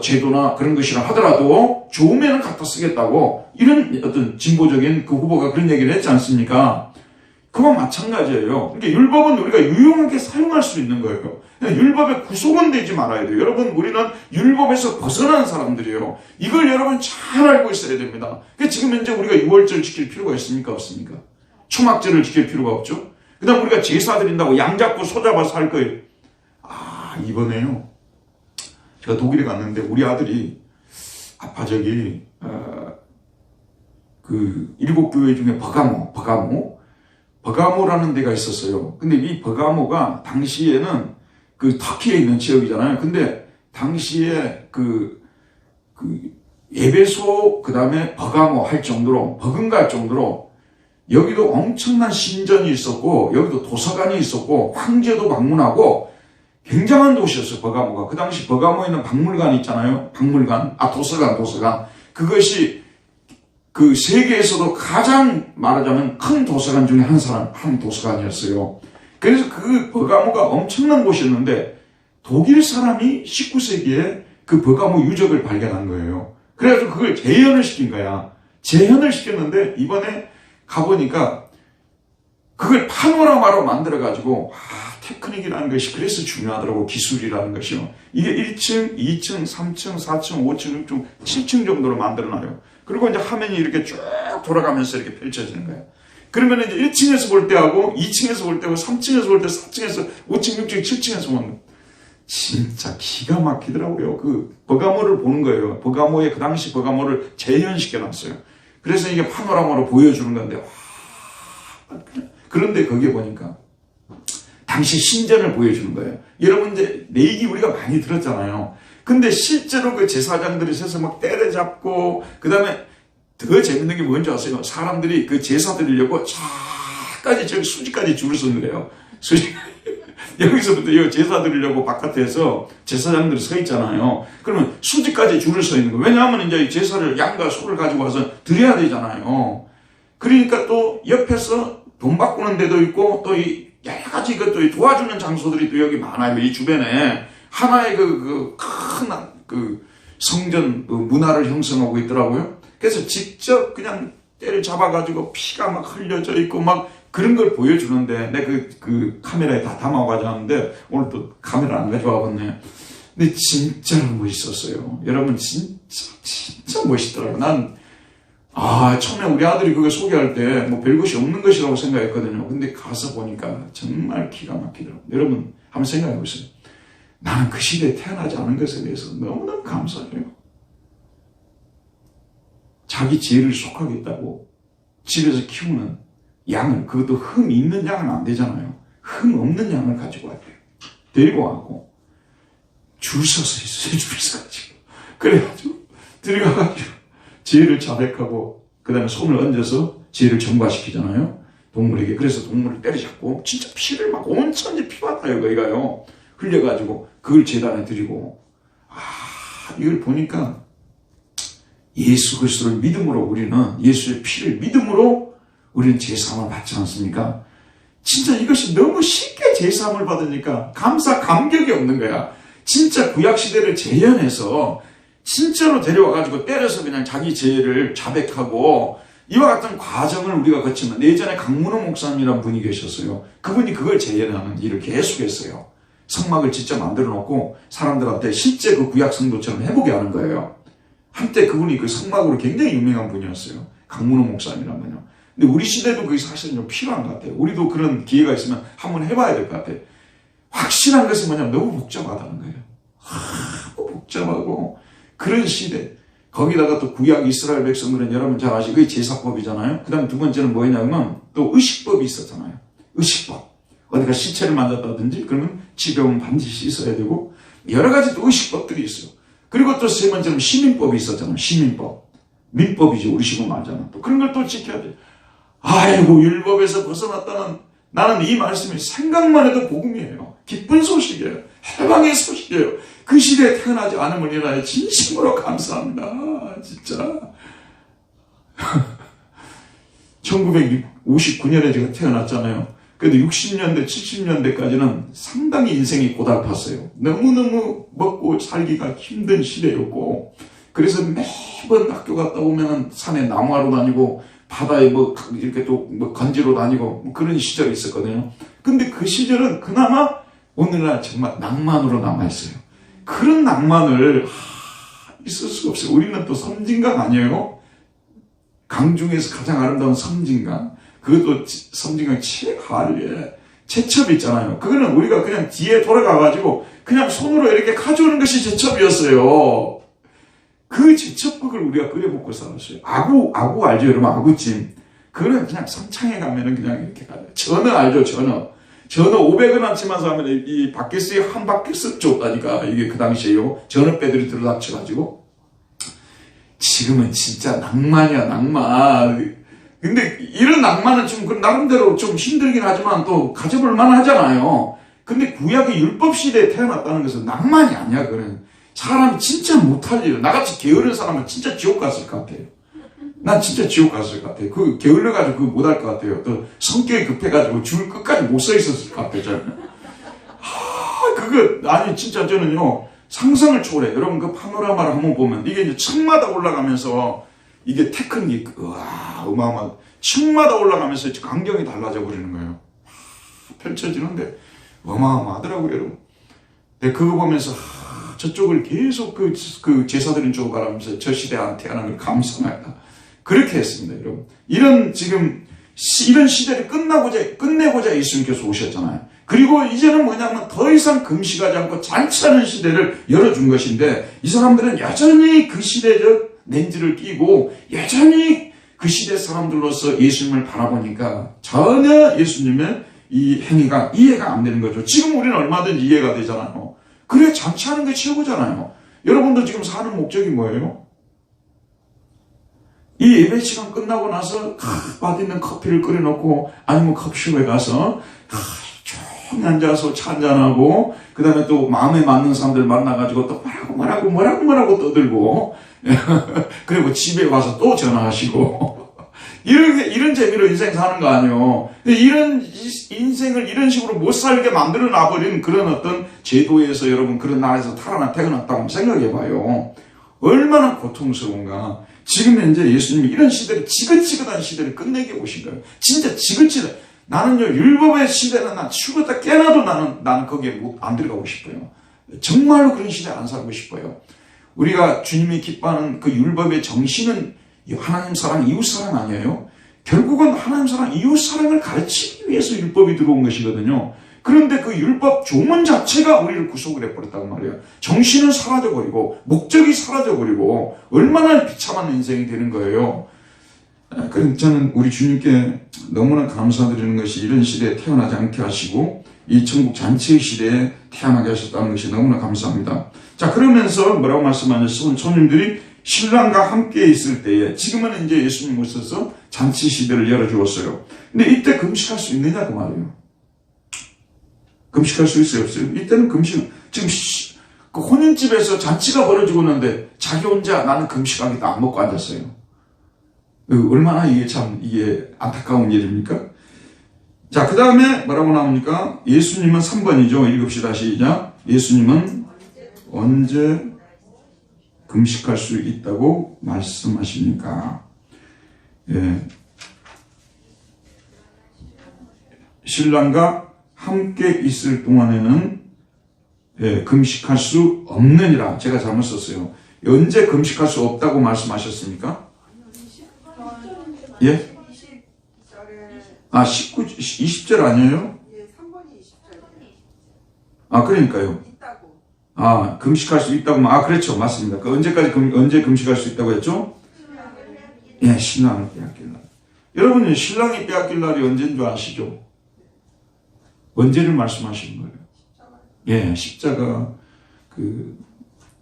Speaker 1: 제도나 그런 것이라 하더라도 좋으면 갖다 쓰겠다고 이런 어떤 진보적인 그 후보가 그런 얘기를 했지 않습니까? 그와 마찬가지예요. 그러니까 율법은 우리가 유용하게 사용할 수 있는 거예요. 율법에 구속은 되지 말아야 돼요. 여러분, 우리는 율법에서 벗어난 사람들이에요. 이걸 여러분 잘 알고 있어야 됩니다. 그러니까 지금 현재 우리가 유월절 지킬 필요가 있습니까? 없습니까? 초막절을 지킬 필요가 없죠. 그 다음 우리가 제사 드린다고 양 잡고 소 잡아서 할 거예요. 이번에요. 제가 독일에 갔는데 우리 아들이 아빠 일곱 교회 중에 버가모라는 데가 있었어요. 근데 이 버가모가 당시에는 터키에 있는 지역이잖아요. 근데 당시에 예배소 그 다음에 버가모 할 정도로 버금갈 정도로 여기도 엄청난 신전이 있었고 여기도 도서관이 있었고 황제도 방문하고 굉장한 도시였어요. 버가모가. 그 당시 버가모에 있는 박물관 있잖아요. 도서관. 그것이 세계에서도 가장 말하자면 큰 도서관 중에 한 도서관이었어요. 그래서 그 버가모가 엄청난 곳이었는데 독일 사람이 19세기에 그 버가모 유적을 발견한 거예요. 그래가지고 그걸 재현을 시킨 거야. 재현을 시켰는데 이번에 가보니까 그걸 파노라마로 만들어가지고 테크닉이라는 것이 그래서 중요하더라고. 기술이라는 것이요. 이게 1층, 2층, 3층, 4층, 5층, 6층, 7층 정도로 만들어놔요. 그리고 이제 화면이 이렇게 쭉 돌아가면서 이렇게 펼쳐지는 거예요. 그러면 이제 1층에서 볼 때하고 2층에서 볼 때하고 3층에서 볼 때 4층에서 5층, 6층, 7층에서 보는 진짜 기가 막히더라고요. 버가모를 보는 거예요. 그 당시 버가모를 재현시켜 놨어요. 그래서 이게 파노라마로 보여주는 건데 그런데 거기에 보니까 당시 신전을 보여주는 거예요. 여러분 이제 내 얘기 우리가 많이 들었잖아요. 근데 실제로 그 제사장들이 서서 막 때려잡고 그 다음에 더 재밌는 게 뭔지 아세요? 사람들이 그 제사 드리려고 저까지 저기 수지까지 줄을 선 거예요. 여기서부터 이 제사 드리려고 바깥에서 제사장들이 서 있잖아요. 그러면 수지까지 줄을 서 있는 거예요. 왜냐하면 이제 제사를 양과 소를 가지고 와서 드려야 되잖아요. 그러니까 또 옆에서 돈 바꾸는 데도 있고 또 여러 가지 이것도 도와주는 장소들이 또 여기 많아요. 이 주변에 하나의 큰 성전 문화를 형성하고 있더라고요. 그래서 직접 그냥 때를 잡아가지고 피가 막 흘려져 있고 막 그런 걸 보여주는데 내가 그 카메라에 다 담아 가져왔는데 오늘 또 카메라 안 가져와 봤네. 근데 진짜로 멋있었어요. 여러분 진짜 멋있더라고요. 난 처음에 우리 아들이 그거 소개할 때 뭐 별것이 없는 것이라고 생각했거든요. 근데 가서 보니까 정말 기가 막히더라고요. 여러분 한번 생각해 보세요. 나는 그 시대에 태어나지 않은 것에 대해서 너무너무 감사해요. 자기 지혜를 속하겠다고 집에서 키우는 양을, 그것도 흠 있는 양은 안 되잖아요. 흠 없는 양을 가지고 왔대요. 데리고 와고 줄 서서 있어요. 줄 서가지고. 그래가지고 들어가가지고 지혜를 자백하고 그 다음에 손을 얹어서 지혜를 전가시키잖아요. 동물에게. 그래서 동물을 때려잡고 진짜 피를 막 온천지 피받아요. 거기가요. 흘려가지고 그걸 제단에 드리고 이걸 보니까 예수 그리스도를 믿음으로 우리는 예수의 피를 믿음으로 우리는 제사함을 받지 않습니까? 진짜 이것이 너무 쉽게 제사함을 받으니까 감격이 없는 거야. 진짜 구약시대를 재현해서 진짜로 데려와가지고 때려서 그냥 자기 죄를 자백하고 이와 같은 과정을 우리가 거치면 예전에 강문호 목사님이라는 분이 계셨어요. 그분이 그걸 재현하는 일을 계속했어요. 성막을 직접 만들어 놓고 사람들한테 실제 그 구약 성도처럼 해보게 하는 거예요. 한때 그분이 그 성막으로 굉장히 유명한 분이었어요. 강문호 목사님이라는 분이요. 근데 우리 시대도 그게 사실은 좀 필요한 것 같아요. 우리도 그런 기회가 있으면 한번 해봐야 될 것 같아요. 확실한 것은 뭐냐면 너무 복잡하다는 거예요. 너무 복잡하고 그런 시대. 거기다가 또 구약 이스라엘 백성들은 여러분 잘 아시고 그게 제사법이잖아요. 그 다음 두 번째는 뭐냐면 또 의식법이 있었잖아요. 의식법. 어디가 시체를 만졌다든지 그러면 집에 오면 반드시 씻어야 되고 여러 가지 또 의식법들이 있어요. 그리고 또 세 번째는 시민법이 있었잖아요. 시민법. 민법이죠. 우리 식으로 말하잖아. 또 그런 걸 또 지켜야 돼. 아이고 율법에서 벗어났다는 나는 이 말씀이 생각만 해도 복음이에요. 기쁜 소식이에요. 해방의 소식이에요. 그 시대에 태어나지 않음을 인하여 진심으로 감사합니다. 진짜. 1959년에 제가 태어났잖아요. 그래도 60년대, 70년대까지는 상당히 인생이 고달팠어요. 너무너무 먹고 살기가 힘든 시대였고, 그래서 매번 학교 갔다 오면 산에 나무하러 다니고, 바다에 뭐 이렇게 또 뭐 건지러 다니고 뭐 그런 시절이 있었거든요. 근데 그 시절은 그나마 오늘날 정말 낭만으로 남아있어요. 그런 낭만을 있을 수가 없어요. 우리는 또 섬진강 아니에요? 강중에서 가장 아름다운 섬진강. 그것도 섬진강 최하류에 제첩 있잖아요. 그거는 우리가 그냥 뒤에 돌아가가지고 그냥 손으로 이렇게 가져오는 것이 제첩이었어요. 그 제첩국을 우리가 끓여 먹고 살았어요. 아구 알죠, 여러분? 아구찜. 그거는 그냥 선창에 가면은 그냥 이렇게 가요. 전어 알죠, 전어. 전어 500원어치만 사면 이 바켓스에 한 바켓스 줬다니까. 이게 그 당시에요. 전어 빼들이 들어닥쳐가지고. 지금은 진짜 낭만이야, 낭만. 근데 이런 낭만은 좀 나름대로 좀 힘들긴 하지만 또 가져볼 만하잖아요. 근데 구약의 율법 시대에 태어났다는 것은 낭만이 아니야, 그거는. 사람이 진짜 못할 일을, 나같이 게으른 사람은 진짜 지옥 갔을 것 같아요. 난 진짜 지옥 갔을 것 같아요. 그 게을러가지고 그거 못할 것 같아요. 또 성격이 급해가지고 줄 끝까지 못 서 있었을 것 같아요, 저는. 아니, 진짜 저는요, 상상을 초월해. 여러분 그 파노라마를 한번 보면, 이게 이제 층마다 올라가면서, 이게 테크닉, 어마어마한, 층마다 올라가면서 광경이 달라져 버리는 거예요. 펼쳐지는데, 어마어마하더라고요, 여러분. 근데 그거 보면서, 저쪽을 계속 그 제사드린 쪽을 바라보면서 저 시대에 태어난 걸 감사합니다. 그렇게 했습니다, 여러분. 이런 시대를 끝내고자 예수님께서 오셨잖아요. 그리고 이제는 뭐냐면 더 이상 금식하지 않고 잔치하는 시대를 열어준 것인데 이 사람들은 여전히 그 시대적 렌즈를 끼고 여전히 그 시대 사람들로서 예수님을 바라보니까 전혀 예수님의 이 행위가 이해가 안 되는 거죠. 지금 우리는 얼마든지 이해가 되잖아요. 그래, 잔치하는 게 최고잖아요. 여러분도 지금 사는 목적이 뭐예요? 이 예배 시간 끝나고 나서 맛있는 커피를 끓여놓고 아니면 커피숍에 가서 조용히 앉아서 차 한잔하고 그 다음에 또 마음에 맞는 사람들 만나가지고 또 뭐라고 떠들고 그리고 집에 와서 또 전화하시고 이런 재미로 인생 사는 거 아니에요. 근데 이런 인생을 이런 식으로 못 살게 만들어 놔버린 그런 어떤 제도에서 여러분 그런 나라에서 태어났다고 생각해 봐요. 얼마나 고통스러운가. 지금 현재 예수님이 이런 시대를 지긋지긋한 시대를 끝내게 오신 거예요. 진짜 지긋지긋. 나는요 율법의 시대는 난 죽었다 깨나도 나는 거기에 안 들어가고 싶어요. 정말로 그런 시대에 안 살고 싶어요. 우리가 주님이 기뻐하는 그 율법의 정신은 하나님 사랑, 이웃 사랑 아니에요? 결국은 하나님 사랑, 이웃 사랑을 가르치기 위해서 율법이 들어온 것이거든요. 그런데 그 율법 조문 자체가 우리를 구속을 해버렸단 말이에요. 정신은 사라져버리고 목적이 사라져버리고 얼마나 비참한 인생이 되는 거예요. 그래서 저는 우리 주님께 너무나 감사드리는 것이 이런 시대에 태어나지 않게 하시고 이 천국 잔치의 시대에 태어나게 하셨다는 것이 너무나 감사합니다. 자, 그러면서 뭐라고 말씀하셨어요? 손님들이 신랑과 함께 있을 때에 지금은 이제 예수님 오셔서 잔치 시대를 열어주었어요. 근데 이때 금식할 수 있느냐 그 말이에요. 금식할 수 있어요 없어요? 이때는 금식 지금 그 혼인집에서 잔치가 벌어지고 있는데 자기 혼자 나는 금식하겠다 안 먹고 앉았어요. 얼마나 이게 안타까운 일입니까? 자, 그 다음에 뭐라고 나옵니까? 예수님은 3번이죠. 읽읍시다 시작. 예수님은 언제 금식할 수 있다고 말씀하십니까? 예. 신랑과 함께 있을 동안에는 금식할 수 없느니라. 제가 잘못 썼어요. 언제 금식할 수 없다고 말씀하셨습니까? 예?
Speaker 2: 20절에
Speaker 1: 20절 아니에요?
Speaker 2: 예, 3번이 20절이에요.
Speaker 1: 그러니까요.
Speaker 2: 있다고.
Speaker 1: 금식할 수 있다고. 그렇죠. 맞습니다. 언제까지, 언제 금식할 수 있다고 했죠? 예, 신랑을 빼앗길 날. 여러분이 신랑이 빼앗길 날이 언제인 줄 아시죠? 언제를 말씀하시는 거예요? 예, 십자가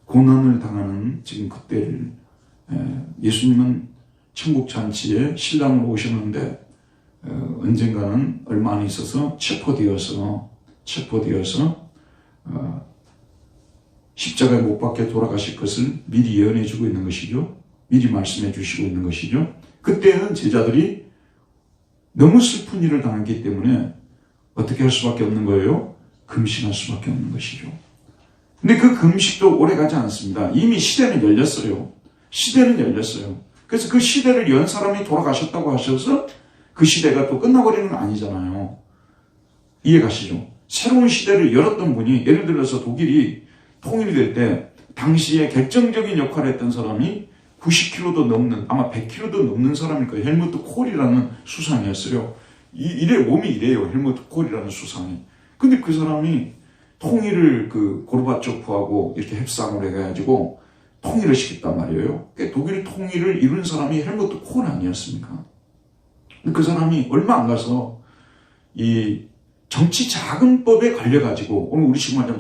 Speaker 1: 고난을 당하는 지금 그때를, 예수님은 천국 잔치에 신랑으로 오셨는데, 언젠가는 얼마 안 있어서 체포되어서, 십자가에 못 박혀 돌아가실 것을 미리 예언해 주고 있는 것이죠. 미리 말씀해 주시고 있는 것이죠. 그때는 제자들이 너무 슬픈 일을 당했기 때문에 어떻게 할 수밖에 없는 거예요? 금식할 수밖에 없는 것이죠. 근데 그 금식도 오래 가지 않습니다. 이미 시대는 열렸어요. 그래서 그 시대를 연 사람이 돌아가셨다고 하셔서 그 시대가 또 끝나버리는 건 아니잖아요. 이해가시죠? 새로운 시대를 열었던 분이, 예를 들어서 독일이 통일될 때 당시에 결정적인 역할을 했던 사람이 90kg도 넘는, 아마 100kg도 넘는 사람일 거예요. 헬무트 콜이라는 수상이었어요. 몸이 이래요. 헬무트 콜이라는 수상이. 근데 그 사람이 통일을 고르바초프하고 이렇게 협상을 해가지고 통일을 시켰단 말이에요. 독일 통일을 이룬 사람이 헬무트 콜 아니었습니까? 그 사람이 얼마 안 가서 이 정치자금법에 걸려가지고, 오늘 우리 지금 말하자면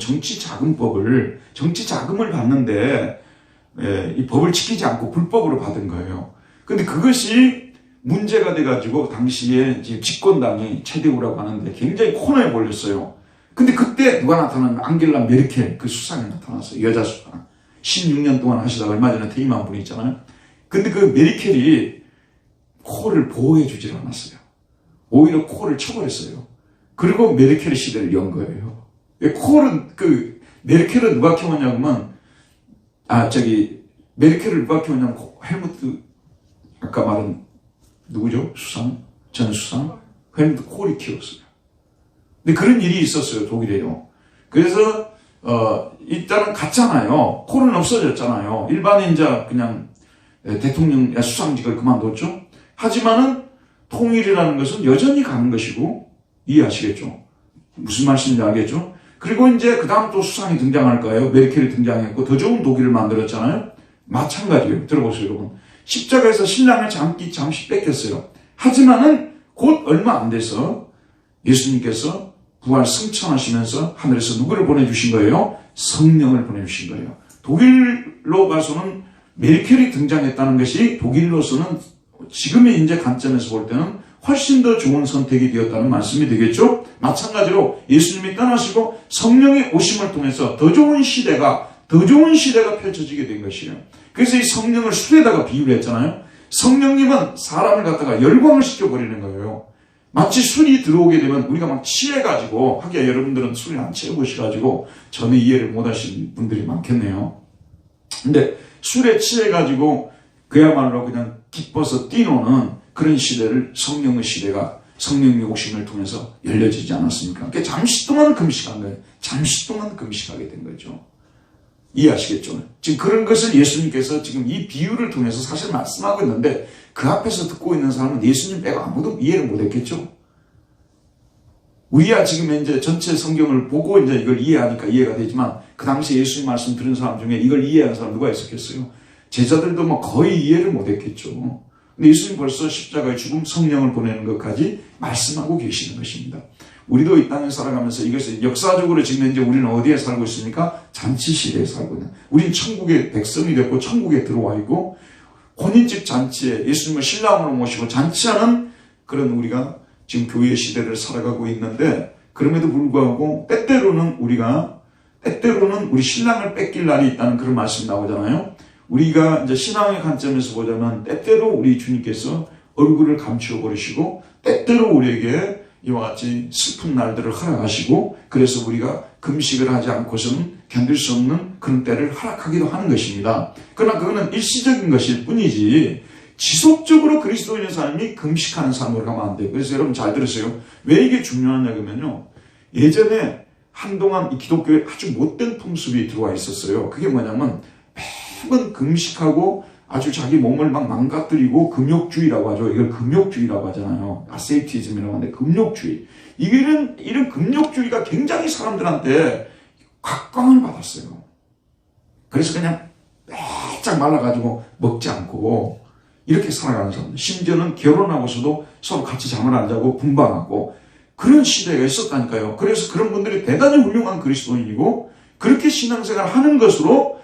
Speaker 1: 정치자금을 받는데, 이 법을 지키지 않고 불법으로 받은 거예요. 근데 그것이 문제가 돼가지고, 당시에 집권당이 체데우라고 하는데 굉장히 코너에 몰렸어요. 근데 그때 누가 나타나면 앙겔라 메르켈, 그 수상이 나타났어요. 여자 수상. 16년 동안 하시다가 얼마 전에 퇴임한 분이 있잖아요. 근데 그 메르켈이 코를 보호해주질 않았어요. 오히려 코를 쳐버렸어요. 그리고 메르켈 시대를 연 거예요. 메르켈은 누가 키웠냐면, 메르켈을 누가 키웠냐면, 헬무트, 아까 말한, 누구죠? 전 수상? 헬무트 콜이 키웠어요. 근데 그런 일이 있었어요, 독일에요. 그래서, 일단은 갔잖아요. 콜은 없어졌잖아요. 일반인자 그냥 대통령 수상직을 그만뒀죠. 하지만은 통일이라는 것은 여전히 가는 것이고, 이해하시겠죠? 무슨 말씀인지 알겠죠? 그리고 이제 그 다음 또 수상이 등장할 거예요. 메르켈이 등장했고 더 좋은 독일을 만들었잖아요. 마찬가지예요. 들어보세요, 여러분. 십자가에서 신랑을 잠시 뺏겼어요. 하지만은 곧 얼마 안 돼서 예수님께서 부활 승천하시면서 하늘에서 누구를 보내주신 거예요? 성령을 보내주신 거예요. 독일로 가서는 메르켈이 등장했다는 것이 독일로서는 지금의 이제 관점에서 볼 때는 훨씬 더 좋은 선택이 되었다는 말씀이 되겠죠? 마찬가지로 예수님이 떠나시고 성령의 오심을 통해서 더 좋은 시대가 펼쳐지게 된 것이에요. 그래서 이 성령을 술에다가 비유를 했잖아요. 성령님은 사람을 갖다가 열광을 시켜버리는 거예요. 마치 술이 들어오게 되면 우리가 막 취해가지고, 하기야 여러분들은 술을 안 취해보셔가지고 전혀 이해를 못하시는 분들이 많겠네요. 근데 술에 취해가지고 그야말로 그냥 기뻐서 뛰노는 그런 시대를 성령의 오심을 통해서 열려지지 않았습니까? 그러니까 잠시 동안 금식한 거예요. 잠시 동안 금식하게 된 거죠. 이해하시겠죠? 지금 그런 것을 예수님께서 지금 이 비유를 통해서 사실 말씀하고 있는데, 그 앞에서 듣고 있는 사람은 예수님 빼고 아무도 이해를 못했겠죠? 우리야 지금 이제 전체 성경을 보고 이제 이걸 이해하니까 이해가 되지만, 그 당시에 예수님 말씀 들은 사람 중에 이걸 이해하는 사람 누가 있었겠어요? 제자들도 뭐 거의 이해를 못했겠죠. 근데 예수님 벌써 십자가의 죽음, 성령을 보내는 것까지 말씀하고 계시는 것입니다. 우리도 이 땅에 살아가면서 이것을 역사적으로 지금 현재 우리는 어디에 살고 있습니까? 잔치시대에 살고 있는. 우린 천국의 백성이 됐고 천국에 들어와 있고, 혼인집 잔치에 예수님을 신랑으로 모시고 잔치하는 그런 우리가 지금 교회 시대를 살아가고 있는데, 그럼에도 불구하고 때때로는 우리 신랑을 뺏길 날이 있다는 그런 말씀이 나오잖아요. 우리가 이제 신앙의 관점에서 보자면 때때로 우리 주님께서 얼굴을 감추어 버리시고, 때때로 우리에게 이와 같이 슬픈 날들을 허락하시고, 그래서 우리가 금식을 하지 않고서는 견딜 수 없는 그런 때를 허락하기도 하는 것입니다. 그러나 그거는 일시적인 것일 뿐이지 지속적으로 그리스도인의 삶이 금식하는 삶으로 가면 안 돼요. 그래서 여러분 잘 들으세요. 왜 이게 중요하냐 그러면요, 예전에 한동안 이 기독교에 아주 못된 풍습이 들어와 있었어요. 그게 뭐냐면 매번 금식하고 아주 자기 몸을 막 망가뜨리고, 금욕주의라고 하죠. 이걸 금욕주의라고 하잖아요. 아세이티즘이라고 하는데 금욕주의. 이런 금욕주의가 굉장히 사람들한테 각광을 받았어요. 그래서 그냥 빼짝 말라가지고 먹지 않고 이렇게 살아가는 사람들, 심지어는 결혼하고서도 서로 같이 잠을 안 자고 분방하고 그런 시대가 있었다니까요. 그래서 그런 분들이 대단히 훌륭한 그리스도인이고 그렇게 신앙생활을 하는 것으로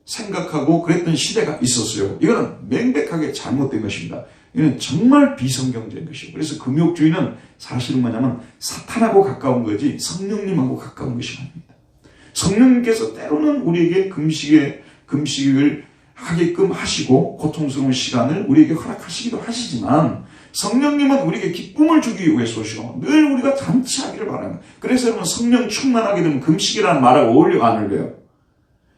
Speaker 1: 생각하고 그랬던 시대가 있었어요. 이거는 명백하게 잘못된 것입니다. 이건 정말 비성경적인 것이고, 그래서 금욕주의는 사실은 뭐냐면 사탄하고 가까운 거지 성령님하고 가까운 것이 아닙니다. 성령님께서 때로는 우리에게 금식을 하게끔 하시고 고통스러운 시간을 우리에게 허락하시기도 하시지만 성령님은 우리에게 기쁨을 주기 위해서 오시고 늘 우리가 잔치하기를 바랍니다. 그래서 여러분 성령 충만하게 되면 금식이라는 말하고 어울려 안 어울려요?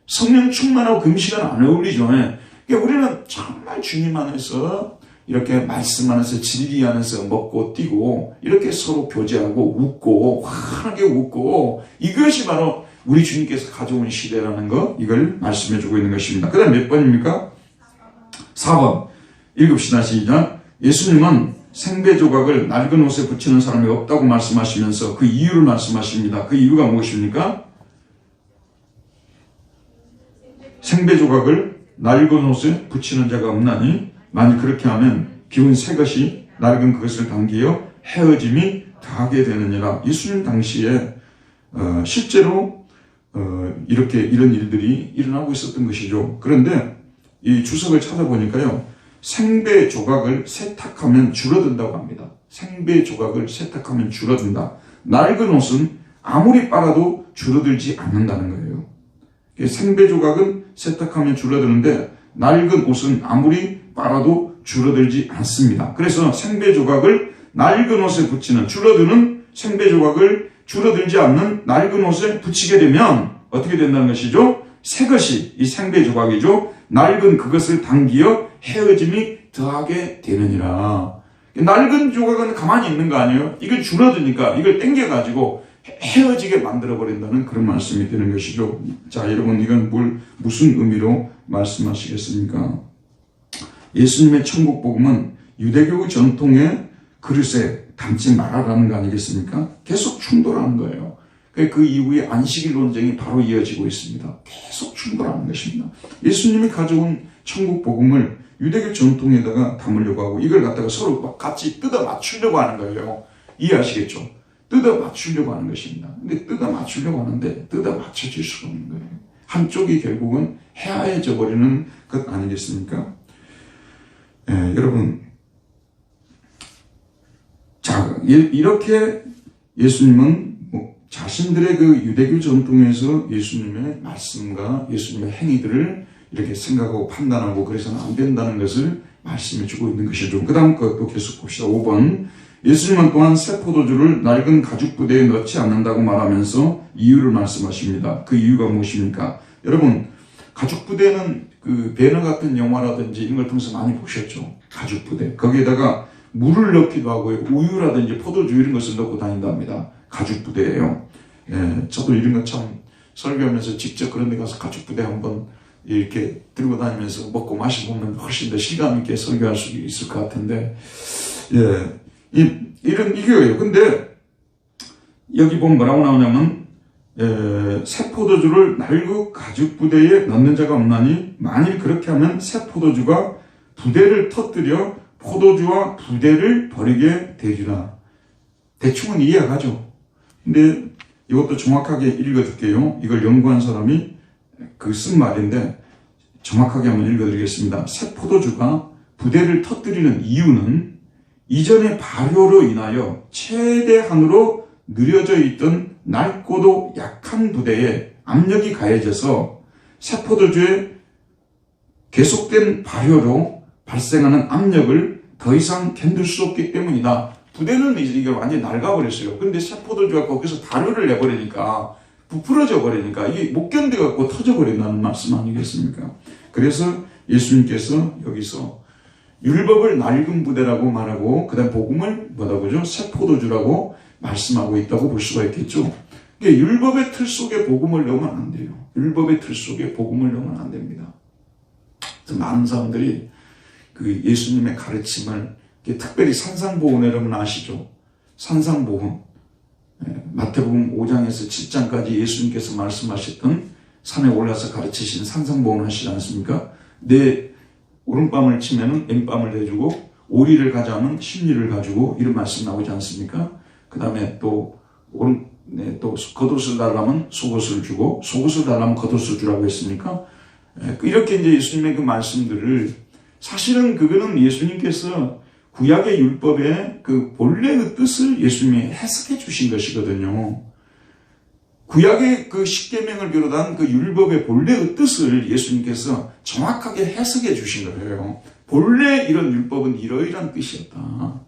Speaker 1: 성령 충만하고 금식은 안 어울리죠. 그러니까 우리는 정말 주님 안에서 이렇게 말씀 안에서 진리 안에서 먹고 뛰고 이렇게 서로 교제하고 웃고 환하게 웃고 이것이 바로 우리 주님께서 가져온 시대라는 거, 이걸 말씀해 주고 있는 것입니다. 그 다음 몇 번입니까? 4번 읽읍시다. 시작. 예수님은 생배 조각을 낡은 옷에 붙이는 사람이 없다고 말씀하시면서 그 이유를 말씀하십니다. 그 이유가 무엇입니까? 생배 조각을 낡은 옷에 붙이는 자가 없나니 만일 그렇게 하면 비운 새 것이 낡은 그것을 당기어 헤어짐이 더하게 되느니라. 예수님 당시에 실제로 이런 일들이 일어나고 있었던 것이죠. 그런데 이 주석을 찾아보니까요, 생배 조각을 세탁하면 줄어든다고 합니다. 생배 조각을 세탁하면 줄어든다. 낡은 옷은 아무리 빨아도 줄어들지 않는다는 거예요. 생배 조각은 세탁하면 줄어드는데 낡은 옷은 아무리 빨아도 줄어들지 않습니다. 그래서 생배 조각을 낡은 옷에 붙이는, 줄어드는 생배 조각을 줄어들지 않는 낡은 옷에 붙이게 되면 어떻게 된다는 것이죠? 새 것이, 이 생배 조각이죠, 낡은 그것을 당기어 헤어짐이 더하게 되느니라. 낡은 조각은 가만히 있는 거 아니에요? 이걸 줄어드니까 이걸 당겨가지고 헤어지게 만들어버린다는 그런 말씀이 되는 것이죠. 자, 여러분, 이건 무슨 의미로 말씀하시겠습니까? 예수님의 천국복음은 유대교 전통의 그릇에 담지 말아라는 거 아니겠습니까? 계속 충돌하는 거예요. 그 이후에 안식일 논쟁이 바로 이어지고 있습니다. 계속 충돌하는 것입니다. 예수님이 가져온 천국복음을 유대교 전통에다가 담으려고 하고 이걸 갖다가 서로 막 같이 뜯어 맞추려고 하는 거예요. 이해하시겠죠? 뜯어 맞추려고 하는 것입니다. 근데 뜯어 맞추려고 하는데 뜯어 맞춰질 수가 없는 거예요. 한쪽이 결국은 해하해져 버리는 것 아니겠습니까? 여러분, 자, 이렇게 예수님은 자신들의 그 유대교 전통에서 예수님의 말씀과 예수님의 행위들을 이렇게 생각하고 판단하고 그래서는 안 된다는 것을 말씀해 주고 있는 것이죠. 그 다음 것도 계속 봅시다. 5번. 예수님은 또한 새 포도주를 낡은 가죽 부대에 넣지 않는다고 말하면서 이유를 말씀하십니다. 그 이유가 무엇입니까? 여러분, 가죽 부대는 그 배너 같은 영화라든지 이런 걸 통해서 많이 보셨죠. 가죽 부대. 거기에다가 물을 넣기도 하고 우유라든지 포도주 이런 것을 넣고 다닌답니다. 가죽 부대예요. 저도 이런 거 참 설교하면서 직접 그런 데 가서 가죽 부대 한번 이렇게 들고 다니면서 먹고 마시보면 훨씬 더 실감 있게 설교할 수 있을 것 같은데, 이거예요. 근데 여기 보면 뭐라고 나오냐면, 새 포도주를 낡은 가죽 부대에 넣는 자가 없나니 만일 그렇게 하면 새 포도주가 부대를 터뜨려 포도주와 부대를 버리게 되리라. 대충은 이해가죠. 근데 이것도 정확하게 읽어줄게요. 이걸 연구한 사람이 쓴 말인데 정확하게 한번 읽어드리겠습니다. 새 포도주가 부대를 터뜨리는 이유는 이전의 발효로 인하여 최대한으로 느려져 있던 낡고도 약한 부대에 압력이 가해져서 새 포도주의 계속된 발효로 발생하는 압력을 더 이상 견딜 수 없기 때문이다. 부대는 이게 완전히 낡아버렸어요. 그런데 새 포도주가 거기서 발효를 내버리니까 부풀어져 버리니까 이게 못 견뎌갖고 터져버린다는 말씀 아니겠습니까? 그래서 예수님께서 여기서 율법을 낡은 부대라고 말하고 그 다음 복음을 뭐라고죠? 새 포도주라고 말씀하고 있다고 볼 수가 있겠죠. 율법의 틀 속에 복음을 넣으면 안 돼요. 율법의 틀 속에 복음을 넣으면 안 됩니다. 많은 사람들이 그 예수님의 가르침을 특별히 산상보훈 여러분 아시죠? 산상보훈. 마태복음 5장에서 7장까지 예수님께서 말씀하셨던 산에 올라서 가르치신 산상보훈 하시지 않습니까? 내 오른뺨을 치면은 왼뺨을 내주고 오리를 가져오면 십리를 가지고 이런 말씀 나오지 않습니까? 그 다음에 또 겉옷을 달라면 속옷을 주고 속옷을 달라면 겉옷을 주라고 했습니까? 이렇게 이제 예수님의 그 말씀들을 사실은 그거는 예수님께서 구약의 율법의 그 본래의 뜻을 예수님이 해석해 주신 것이거든요. 구약의 그 십계명을 비롯한 그 율법의 본래의 뜻을 예수님께서 정확하게 해석해 주신 거예요. 본래 이런 율법은 이러이러한 뜻이었다.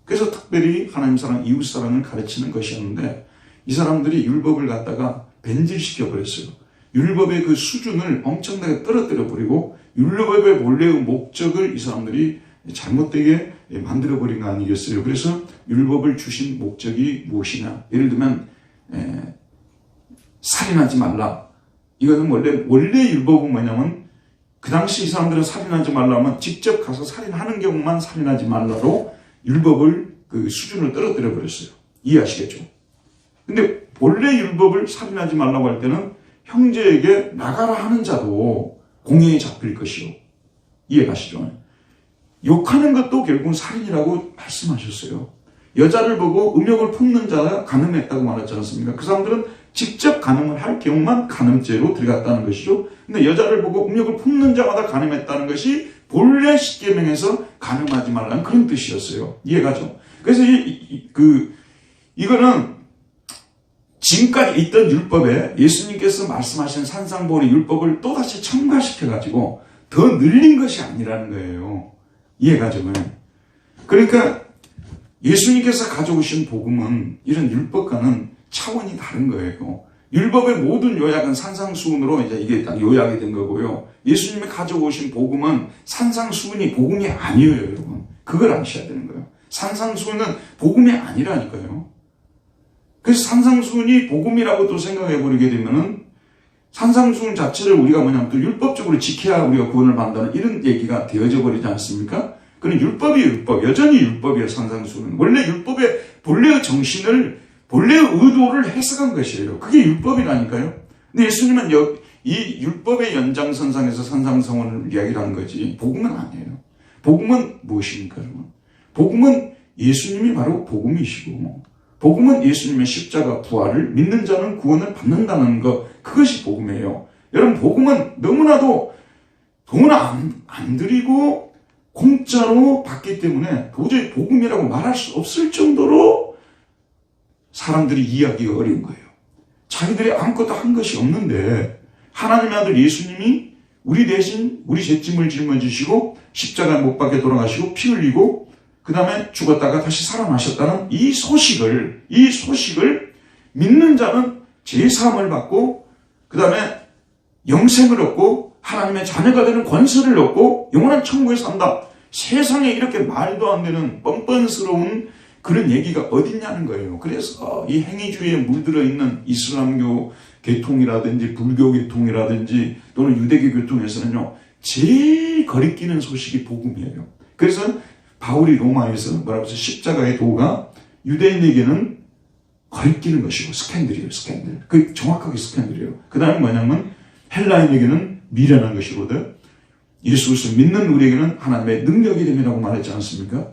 Speaker 1: 그래서 특별히 하나님 사랑, 이웃 사랑을 가르치는 것이었는데 이 사람들이 율법을 갖다가 변질시켜 버렸어요. 율법의 그 수준을 엄청나게 떨어뜨려 버리고 율법의 본래의 목적을 이 사람들이 잘못되게 만들어 버린 거 아니겠어요? 그래서 율법을 주신 목적이 무엇이냐? 예를 들면 살인하지 말라. 이거는 원래 율법은 뭐냐면 그 당시 이 사람들은 살인하지 말라면 직접 가서 살인하는 경우만 살인하지 말라로 율법을 그 수준을 떨어뜨려 버렸어요. 이해하시겠죠? 근데 본래 율법을 살인하지 말라고 할 때는 형제에게 나가라 하는 자도 공회에 잡힐 것이요. 이해가시죠? 욕하는 것도 결국은 살인이라고 말씀하셨어요. 여자를 보고 음욕을 품는 자가 간음했다고 말했지 않습니까? 그 사람들은 직접 간음을 할 경우만 간음죄로 들어갔다는 것이죠. 근데 여자를 보고 음욕을 품는 자마다 간음했다는 것이 본래 십계명에서 간음하지 말라는 그런 뜻이었어요. 이해가죠? 그래서 이거는 지금까지 있던 율법에 예수님께서 말씀하신 산상보훈의 율법을 또다시 첨가시켜가지고 더 늘린 것이 아니라는 거예요. 이해가죠? 그러니까 예수님께서 가져오신 복음은 이런 율법과는 차원이 다른 거예요. 율법의 모든 요약은 산상수훈으로 이제 이게 딱 요약이 된 거고요. 예수님이 가져오신 복음은 산상수훈이 복음이 아니에요, 여러분. 그걸 아셔야 되는 거예요. 산상수훈은 복음이 아니라니까요. 그래서 산상수훈이 복음이라고 또 생각해 버리게 되면은 산상수훈 자체를 우리가 뭐냐면 또 율법적으로 지켜야 우리가 구원을 받는다는 이런 얘기가 되어져 버리지 않습니까? 그런 율법이 율법, 여전히 율법이에요, 산상수훈은. 원래 율법의 본래의 정신을, 본래의 의도를 해석한 것이에요. 그게 율법이라니까요. 근데 예수님은 이 율법의 연장선상에서 산상수훈을 이야기를 하는 거지, 복음은 아니에요. 복음은 무엇입니까, 여러분? 복음은 예수님이 바로 복음이시고, 복음은 예수님의 십자가 부활을 믿는 자는 구원을 받는다는 것, 그것이 복음이에요. 여러분, 복음은 너무나도 돈 안 들이고 공짜로 받기 때문에 도저히 복음이라고 말할 수 없을 정도로 사람들이 이해하기가 어려운 거예요. 자기들이 아무것도 한 것이 없는데 하나님의 아들 예수님이 우리 대신 우리 죄짐을 짊어지시고 십자가에 못 박혀 돌아가시고 피 흘리고 그 다음에 죽었다가 다시 살아나셨다는 이 소식을 믿는 자는 죄사함을 받고 그 다음에 영생을 얻고 하나님의 자녀가 되는 권세를 얻고 영원한 천국에 산다. 세상에 이렇게 말도 안 되는 뻔뻔스러운 그런 얘기가 어딨냐는 거예요. 그래서 이 행위주의에 물들어 있는 이슬람교 계통이라든지 불교 계통이라든지 또는 유대교 계통에서는요, 제일 거리끼는 소식이 복음이에요. 그래서 바울이 로마에서 뭐라고 해서 십자가의 도가 유대인에게는 거리끼는 것이고 스캔들이에요. 스캔들. 그 정확하게 스캔들이에요. 그 다음에 뭐냐면 헬라인에게는 미련한 것이거든. 예수 그리스도를 믿는 우리에게는 하나님의 능력이 됨이라고 말했지 않습니까?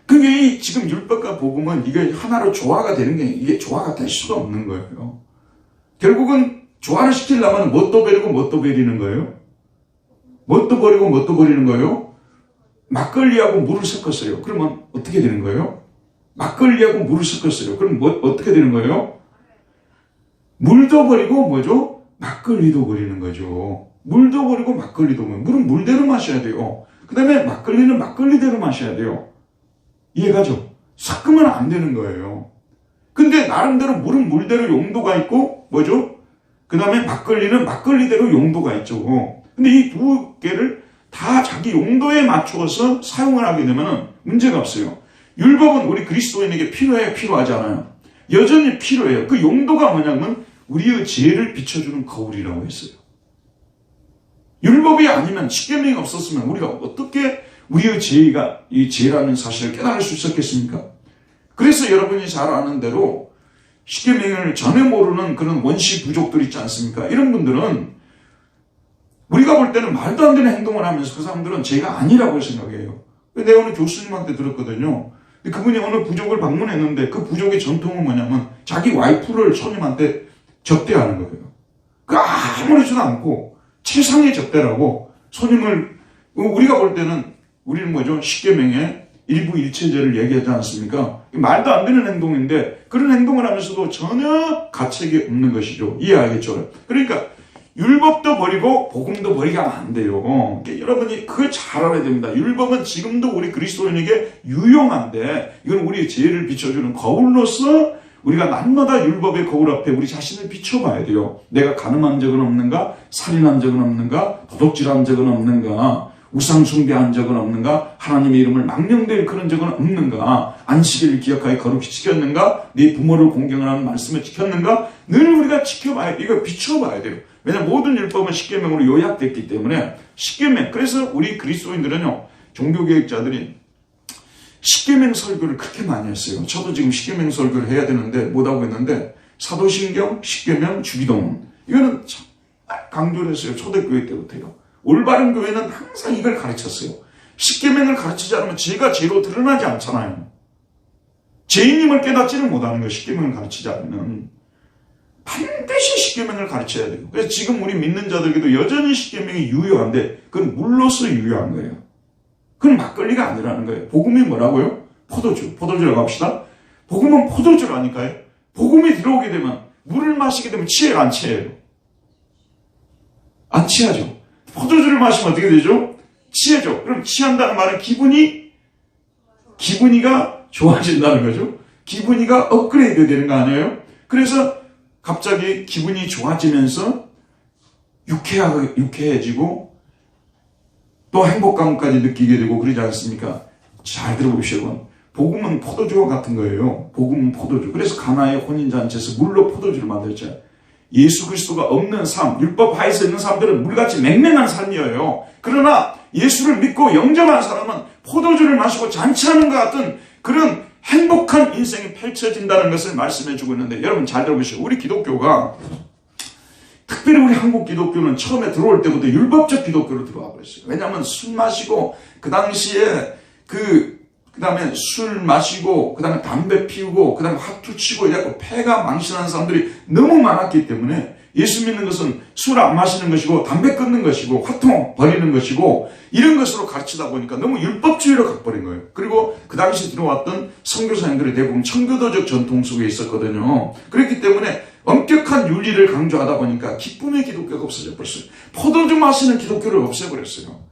Speaker 1: 그게 지금 율법과 복음은 이게 하나로 조화가 되는 게 이게 조화가 될 수가 없는 거예요. 결국은 조화를 시키려면 뭣도 버리고 뭣도 버리는 거예요? 뭣도 버리고 뭣도 버리는 거예요? 막걸리하고 물을 섞었어요. 그러면 어떻게 되는 거예요? 막걸리하고 물을 섞었어요. 그럼 어떻게 되는 거예요? 물도 버리고 뭐죠? 막걸리도 버리는 거죠. 물도 버리고 막걸리도 버리고. 물은 물대로 마셔야 돼요. 그 다음에 막걸리는 막걸리대로 마셔야 돼요. 이해가죠? 섞으면 안 되는 거예요. 근데 나름대로 물은 물대로 용도가 있고 뭐죠? 그 다음에 막걸리는 막걸리대로 용도가 있죠. 근데 이 두 개를 다 자기 용도에 맞추어서 사용을 하게 되면 문제가 없어요. 율법은 우리 그리스도인에게 필요해요? 필요하지 않아요? 여전히 필요해요. 그 용도가 뭐냐면 우리의 죄를 비춰주는 거울이라고 했어요. 율법이 아니면 십계명이 없었으면 우리가 어떻게 우리의 죄가 이 죄라는 사실을 깨달을 수 있었겠습니까? 그래서 여러분이 잘 아는 대로 십계명을 전혀 모르는 그런 원시 부족들 있지 않습니까? 이런 분들은 우리가 볼 때는 말도 안 되는 행동을 하면서 그 사람들은 죄가 아니라고 생각해요. 내가 어느 교수님한테 들었거든요. 그분이 어느 부족을 방문했는데 그 부족의 전통은 뭐냐면 자기 와이프를 손님한테 접대하는 거예요. 그 아무렇지도 않고 최상의 접대라고 손님을, 우리가 볼 때는 우리는 뭐죠? 십계명의 일부 일체제를 얘기하지 않습니까? 말도 안 되는 행동인데 그런 행동을 하면서도 전혀 가책이 없는 것이죠. 이해하겠죠? 그러니까 율법도 버리고 복음도 버리면 안 돼요. 그러니까 여러분이 그걸 잘 알아야 됩니다. 율법은 지금도 우리 그리스도인에게 유용한데 이건 우리의 죄를 비춰주는 거울로서 우리가 날마다 율법의 거울 앞에 우리 자신을 비춰봐야 돼요. 내가 간음한 적은 없는가? 살인한 적은 없는가? 도둑질한 적은 없는가? 우상 숭배한 적은 없는가? 하나님의 이름을 망령될 그런 적은 없는가? 안식일을 기억하여 거룩히 지켰는가? 네 부모를 공경하는 말씀을 지켰는가? 늘 우리가 지켜봐야, 이거 비춰봐야 돼요. 왜냐하면 모든 율법은 십계명으로 요약됐기 때문에 십계명, 그래서 우리 그리스도인들은요, 종교개혁자들이 십계명 설교를 그렇게 많이 했어요. 저도 지금 십계명 설교를 해야 되는데 못하고 있는데 사도신경, 십계명, 주기도문 이거는 정말 강조를 했어요. 초대교회 때부터요. 올바른 교회는 항상 이걸 가르쳤어요. 십계명을 가르치지 않으면 죄가 죄로 드러나지 않잖아요. 죄인임을 깨닫지를 못하는 거예요. 십계명을 가르치지 않으면. 반드시 십계명을 가르쳐야 돼요. 그래서 지금 우리 믿는 자들에게도 여전히 십계명이 유효한데 그건 물로서 유효한 거예요. 그건 막걸리가 아니라는 거예요. 복음이 뭐라고요? 포도주. 포도주라고 합시다. 복음은 포도주라니까요. 복음이 들어오게 되면 물을 마시게 되면 취해요, 안 취해요? 안 취하죠. 포도주를 마시면 어떻게 되죠? 취해죠. 그럼 취한다는 말은 기분이가 좋아진다는 거죠. 기분이가 업그레이드 되는 거 아니에요? 그래서 갑자기 기분이 좋아지면서 유쾌해지고 또 행복감까지 느끼게 되고 그러지 않습니까? 잘 들어보시오. 복음은 포도주와 같은 거예요. 복음은 포도주. 그래서 가나의 혼인잔치에서 물로 포도주를 만들었죠. 예수 그리스도가 없는 삶, 율법 하에서 있는 사람들은 물같이 맹맹한 삶이에요. 그러나 예수를 믿고 영접한 사람은 포도주를 마시고 잔치하는 것 같은 그런 행복한 인생이 펼쳐진다는 것을 말씀해 주고 있는데 여러분 잘 들어보시오. 우리 기독교가 특별히 우리 한국 기독교는 처음에 들어올 때부터 율법적 기독교로 들어와 버렸어요. 왜냐하면 술 마시고 그 당시에 그 다음에 술 마시고 그 다음에 담배 피우고 그 다음에 화투 치고 이래갖고 폐가 망신하는 사람들이 너무 많았기 때문에 예수 믿는 것은 술 안 마시는 것이고 담배 끊는 것이고 화통 버리는 것이고 이런 것으로 가르치다 보니까 너무 율법주의로 가버린 거예요. 그리고 그 당시 들어왔던 선교사님들이 대부분 청교도적 전통 속에 있었거든요. 그렇기 때문에 엄격한 윤리를 강조하다 보니까 기쁨의 기독교가 없어져 버렸어요. 포도주 마시는 기독교를 없애버렸어요.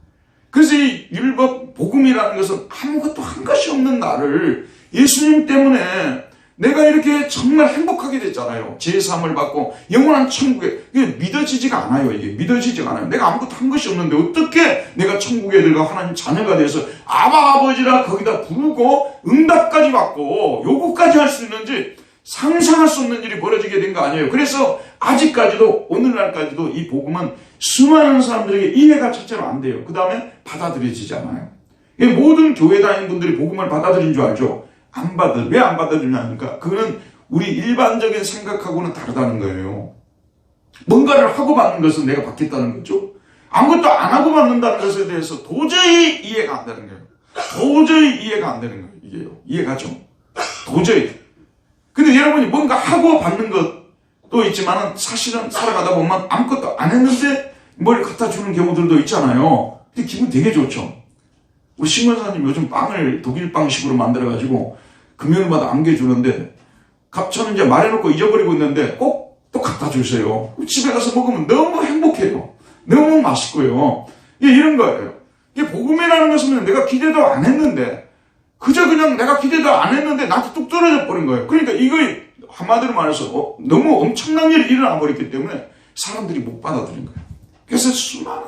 Speaker 1: 그래서 이 율법 복음이라는 것은 아무것도 한 것이 없는 나를 예수님 때문에 내가 이렇게 정말 행복하게 됐잖아요. 제사함을 받고 영원한 천국에. 이게 믿어지지가 않아요. 이게 믿어지지가 않아요. 내가 아무것도 한 것이 없는데 어떻게 내가 천국에 들어가 하나님 자녀가 돼서 아버지라 거기다 부르고 응답까지 받고 요구까지 할 수 있는지 상상할 수 없는 일이 벌어지게 된 거 아니에요. 그래서 아직까지도 오늘날까지도 이 복음은 수많은 사람들에게 이해가 첫째로 안 돼요. 그 다음에 받아들여지지 않아요. 모든 교회 다니는 분들이 복음을 받아들인 줄 알죠? 왜 안 받아들이냐니까 그거는 우리 일반적인 생각하고는 다르다는 거예요. 뭔가를 하고 받는 것은 내가 받겠다는 거죠. 아무것도 안 하고 받는다는 것에 대해서 도저히 이해가 안 되는 거예요. 도저히 이해가 안 되는 거예요. 이게요. 이해가죠? 도저히. 근데 여러분이 뭔가 하고 받는 것도 있지만 사실은 살아가다 보면 아무것도 안 했는데 뭘 갖다 주는 경우들도 있잖아요. 근데 기분 되게 좋죠. 우리 신권사님 요즘 빵을 독일빵식으로 만들어가지고 금요일마다 안겨주는데 저는 이제 말해놓고 잊어버리고 있는데 꼭 또 갖다 주세요. 집에 가서 먹으면 너무 행복해요. 너무 맛있고요. 이런 거예요. 이게 복음이라는 것은 내가 기대도 안 했는데 그저 그냥 내가 기대도 안 했는데 나한테 뚝 떨어져 버린 거예요. 그러니까 이거 한마디로 말해서 너무 엄청난 일이 일어나 버렸기 때문에 사람들이 못 받아들인 거예요. 그래서 수많은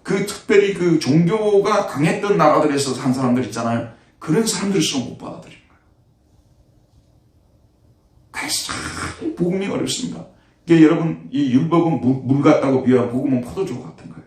Speaker 1: 특별히 종교가 강했던 나라들에서 산 사람들 있잖아요. 그런 사람들일수록 못 받아들인 거예요. 그래서 참 복음이 어렵습니다. 여러분, 이 율법은 물 같다고 비유하면 복음은 포도주 같은 거예요.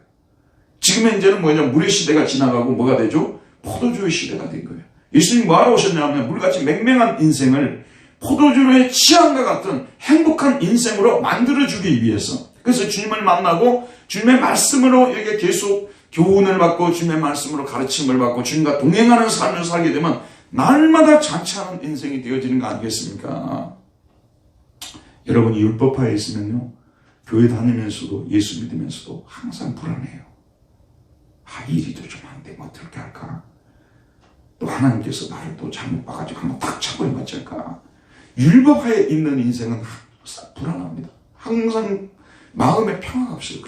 Speaker 1: 지금 현재는 물의 시대가 지나가고 뭐가 되죠? 포도주의 시대가 된 거예요. 예수님 뭐하러 오셨냐면 물같이 맹맹한 인생을 포도주로의 취향과 같은 행복한 인생으로 만들어주기 위해서. 그래서 주님을 만나고 주님의 말씀으로 이렇게 계속 교훈을 받고 주님의 말씀으로 가르침을 받고 주님과 동행하는 삶을 살게 되면 날마다 잔치하는 인생이 되어지는 거 아니겠습니까? 여러분이 율법하에 있으면요, 교회 다니면서도 예수 믿으면서도 항상 불안해요. 이 일이도 좀 안 되면 어떻게 할까? 또 하나님께서 나를 또 잘못 봐가지고 한번 딱 쳐버리면 어쩔까? 율법하에 있는 인생은 항상 불안합니다. 항상 마음의 평화가 없어요.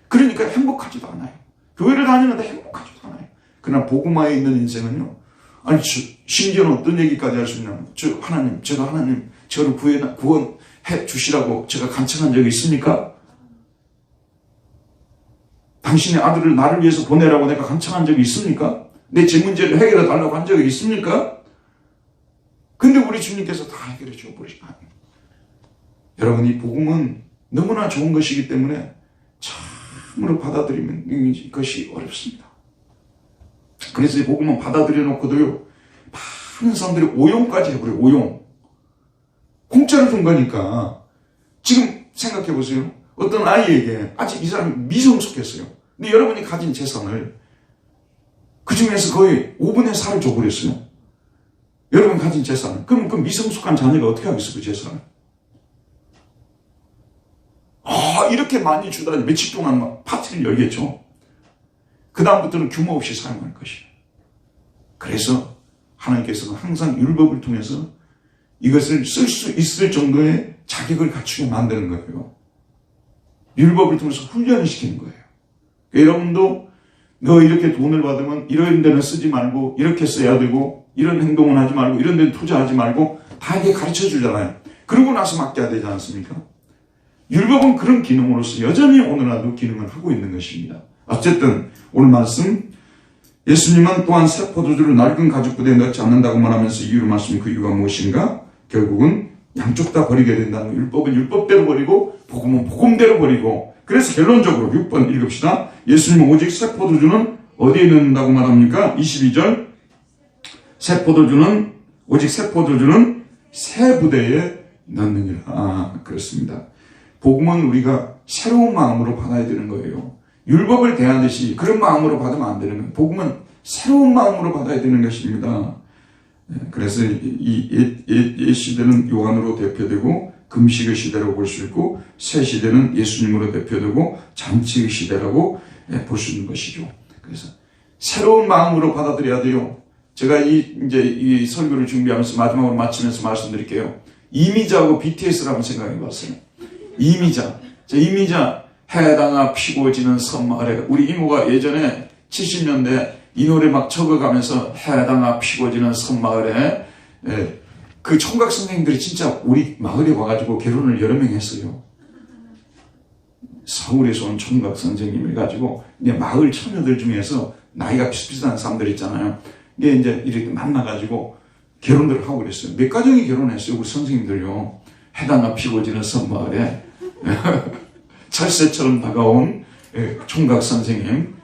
Speaker 1: 그러니까 행복하지도 않아요. 교회를 다니는데 행복하지도 않아요. 그러나 복음화에 있는 인생은요, 심지어는 어떤 얘기까지 할 수 있냐면, 제가 하나님, 저를 구원해 주시라고 제가 간청한 적이 있습니까? 당신의 아들을 나를 위해서 보내라고 내가 간청한 적이 있습니까? 내 제 문제를 해결해 달라고 한 적이 있습니까? 근데 우리 주님께서 다 해결해 주어버리시고, 여러분, 이 복음은 너무나 좋은 것이기 때문에 참으로 받아들이는 것이 어렵습니다. 그래서 이 복음은 받아들여 놓고도요, 많은 사람들이 오용까지 해버려요. 오용. 공짜로 준 거니까. 지금 생각해 보세요. 어떤 아이에게 아직 이 사람이 미성숙했어요. 근데 여러분이 가진 재산을 그 중에서 거의 5분의 4를 줘버렸어요. 여러분 가진 재산을. 그럼 그 미성숙한 자녀가 어떻게 하겠어요, 그 재산을? 이렇게 많이 주다니 며칠 동안 막 파티를 열겠죠. 그 다음부터는 규모 없이 사용할 것이에요. 그래서 하나님께서는 항상 율법을 통해서 이것을 쓸 수 있을 정도의 자격을 갖추게 만드는 거예요. 율법을 통해서 훈련을 시키는 거예요. 여러분도 너 이렇게 돈을 받으면 이런 데는 쓰지 말고 이렇게 써야 되고 이런 행동은 하지 말고 이런 데는 투자하지 말고 다 이게 가르쳐 주잖아요. 그러고 나서 맡겨야 되지 않습니까? 율법은 그런 기능으로서 여전히 오늘날도 기능을 하고 있는 것입니다. 어쨌든 오늘 말씀, 예수님은 또한 새 포도주를 낡은 가죽 부대에 넣지 않는다고 말하면서 이유를 말씀, 그 이유가 무엇인가? 결국은 양쪽 다 버리게 된다는, 율법은 율법대로 버리고 복음은 복음대로 버리고. 그래서 결론적으로 6번 읽읍시다. 예수님은 오직 새 포도주는 어디에 넣는다고 말합니까? 22절, 오직 새 포도주는 새 부대에 넣느니라. 그렇습니다. 복음은 우리가 새로운 마음으로 받아야 되는 거예요. 율법을 대하듯이 그런 마음으로 받으면 안 되는 거예요. 복음은 새로운 마음으로 받아야 되는 것입니다. 그래서 옛 시대는 요한으로 대표되고 금식의 시대라고 볼 수 있고, 새 시대는 예수님으로 대표되고 잔치의 시대라고 볼 수 있는 것이죠. 그래서 새로운 마음으로 받아들여야 돼요. 제가 이 설교를 준비하면서 마지막으로 마치면서 말씀드릴게요. 이미자하고 BTS를 한번 생각해 봤어요. 이미자, 해당아 피고 지는 섬마을에. 우리 이모가 예전에 70년대 이 노래 막 적어가면서 해당아 피고 지는 섬마을에, 그 총각 선생님들이 진짜 우리 마을에 와가지고 결혼을 여러 명 했어요. 서울에서 온 총각 선생님을 가지고 이제 마을 처녀들 중에서 나이가 비슷비슷한 사람들 있잖아요. 이게 이제 이렇게 만나가지고 결혼들을 하고 그랬어요. 몇 가정이 결혼했어요, 우리 선생님들요. 해당아 피고 지는 섬마을에. 철새처럼 다가온 총각 선생님,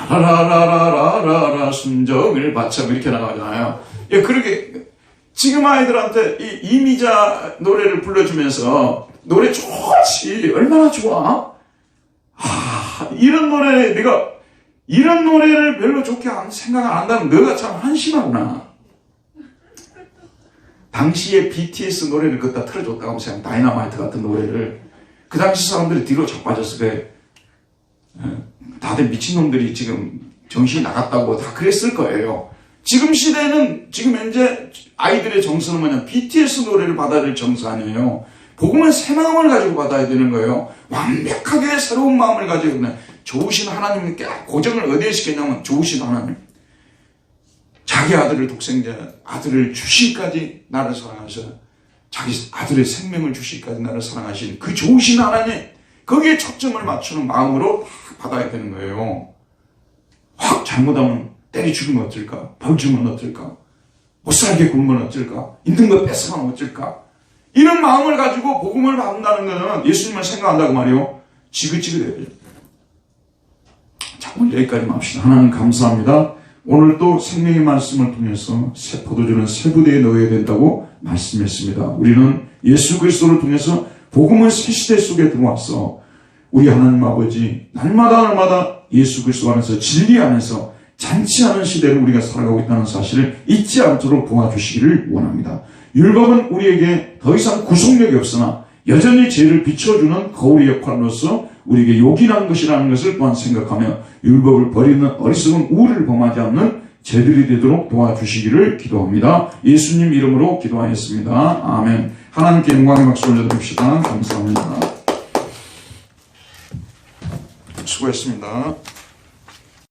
Speaker 1: 라라라라라라 순정을 바쳐 이렇게 나가잖아요. 그렇게 지금 아이들한테 이 이미자 노래를 불러주면서 노래 좋지, 얼마나 좋아? 이런 노래를 별로 좋게 생각 안 한다면 너가 참 한심하구나. 당시에 BTS 노래를 그때 틀어줬다고 생각, 다이너마이트 같은 노래를. 그 당시 사람들이 뒤로 자빠졌어. 다들 미친놈들이 지금 정신이 나갔다고 다 그랬을 거예요. 지금 시대는, 지금 현재 아이들의 정서는 뭐냐, BTS 노래를 받아야 될 정서 아니에요. 복음은 새 마음을 가지고 받아야 되는 거예요. 완벽하게 새로운 마음을 가지고 그냥 좋으신 하나님께 고정을 어디에 시켰냐면 좋으신 하나님. 자기 아들을 독생자, 아들을 주시기까지 나를 사랑하셔. 자기 아들의 생명을 주시기까지 나를 사랑하신 그 좋으신 하나님, 거기에 초점을 맞추는 마음으로 받아야 되는 거예요. 확 잘못하면 때려 죽이면 어쩔까? 벌 주면 어쩔까? 못살게 굴면 어쩔까? 있는 거 뺏어가면 어쩔까? 이런 마음을 가지고 복음을 받는다는 것은 예수님을 생각한다고 말이요. 지긋지긋해요. 자, 오늘 여기까지만 합시다. 하나님 감사합니다. 오늘 또 생명의 말씀을 통해서 새 포도주는 새 부대에 넣어야 된다고 말씀했습니다. 우리는 예수 그리스도를 통해서 복음의 새 시대 속에 들어와서 우리 하나님 아버지 날마다 예수 그리스도 안에서 진리 안에서 잔치하는 시대를 우리가 살아가고 있다는 사실을 잊지 않도록 도와주시기를 원합니다. 율법은 우리에게 더 이상 구속력이 없으나 여전히 죄를 비춰주는 거울의 역할로서 우리에게 요긴한 것이라는 것을 또한 생각하며 율법을 버리는 어리석은 우를 범하지 않는 죄들이 되도록 도와주시기를 기도합니다. 예수님 이름으로 기도하였습니다. 아멘. 하나님께 영광의 박수 올려드립시다. 감사합니다. 수고했습니다.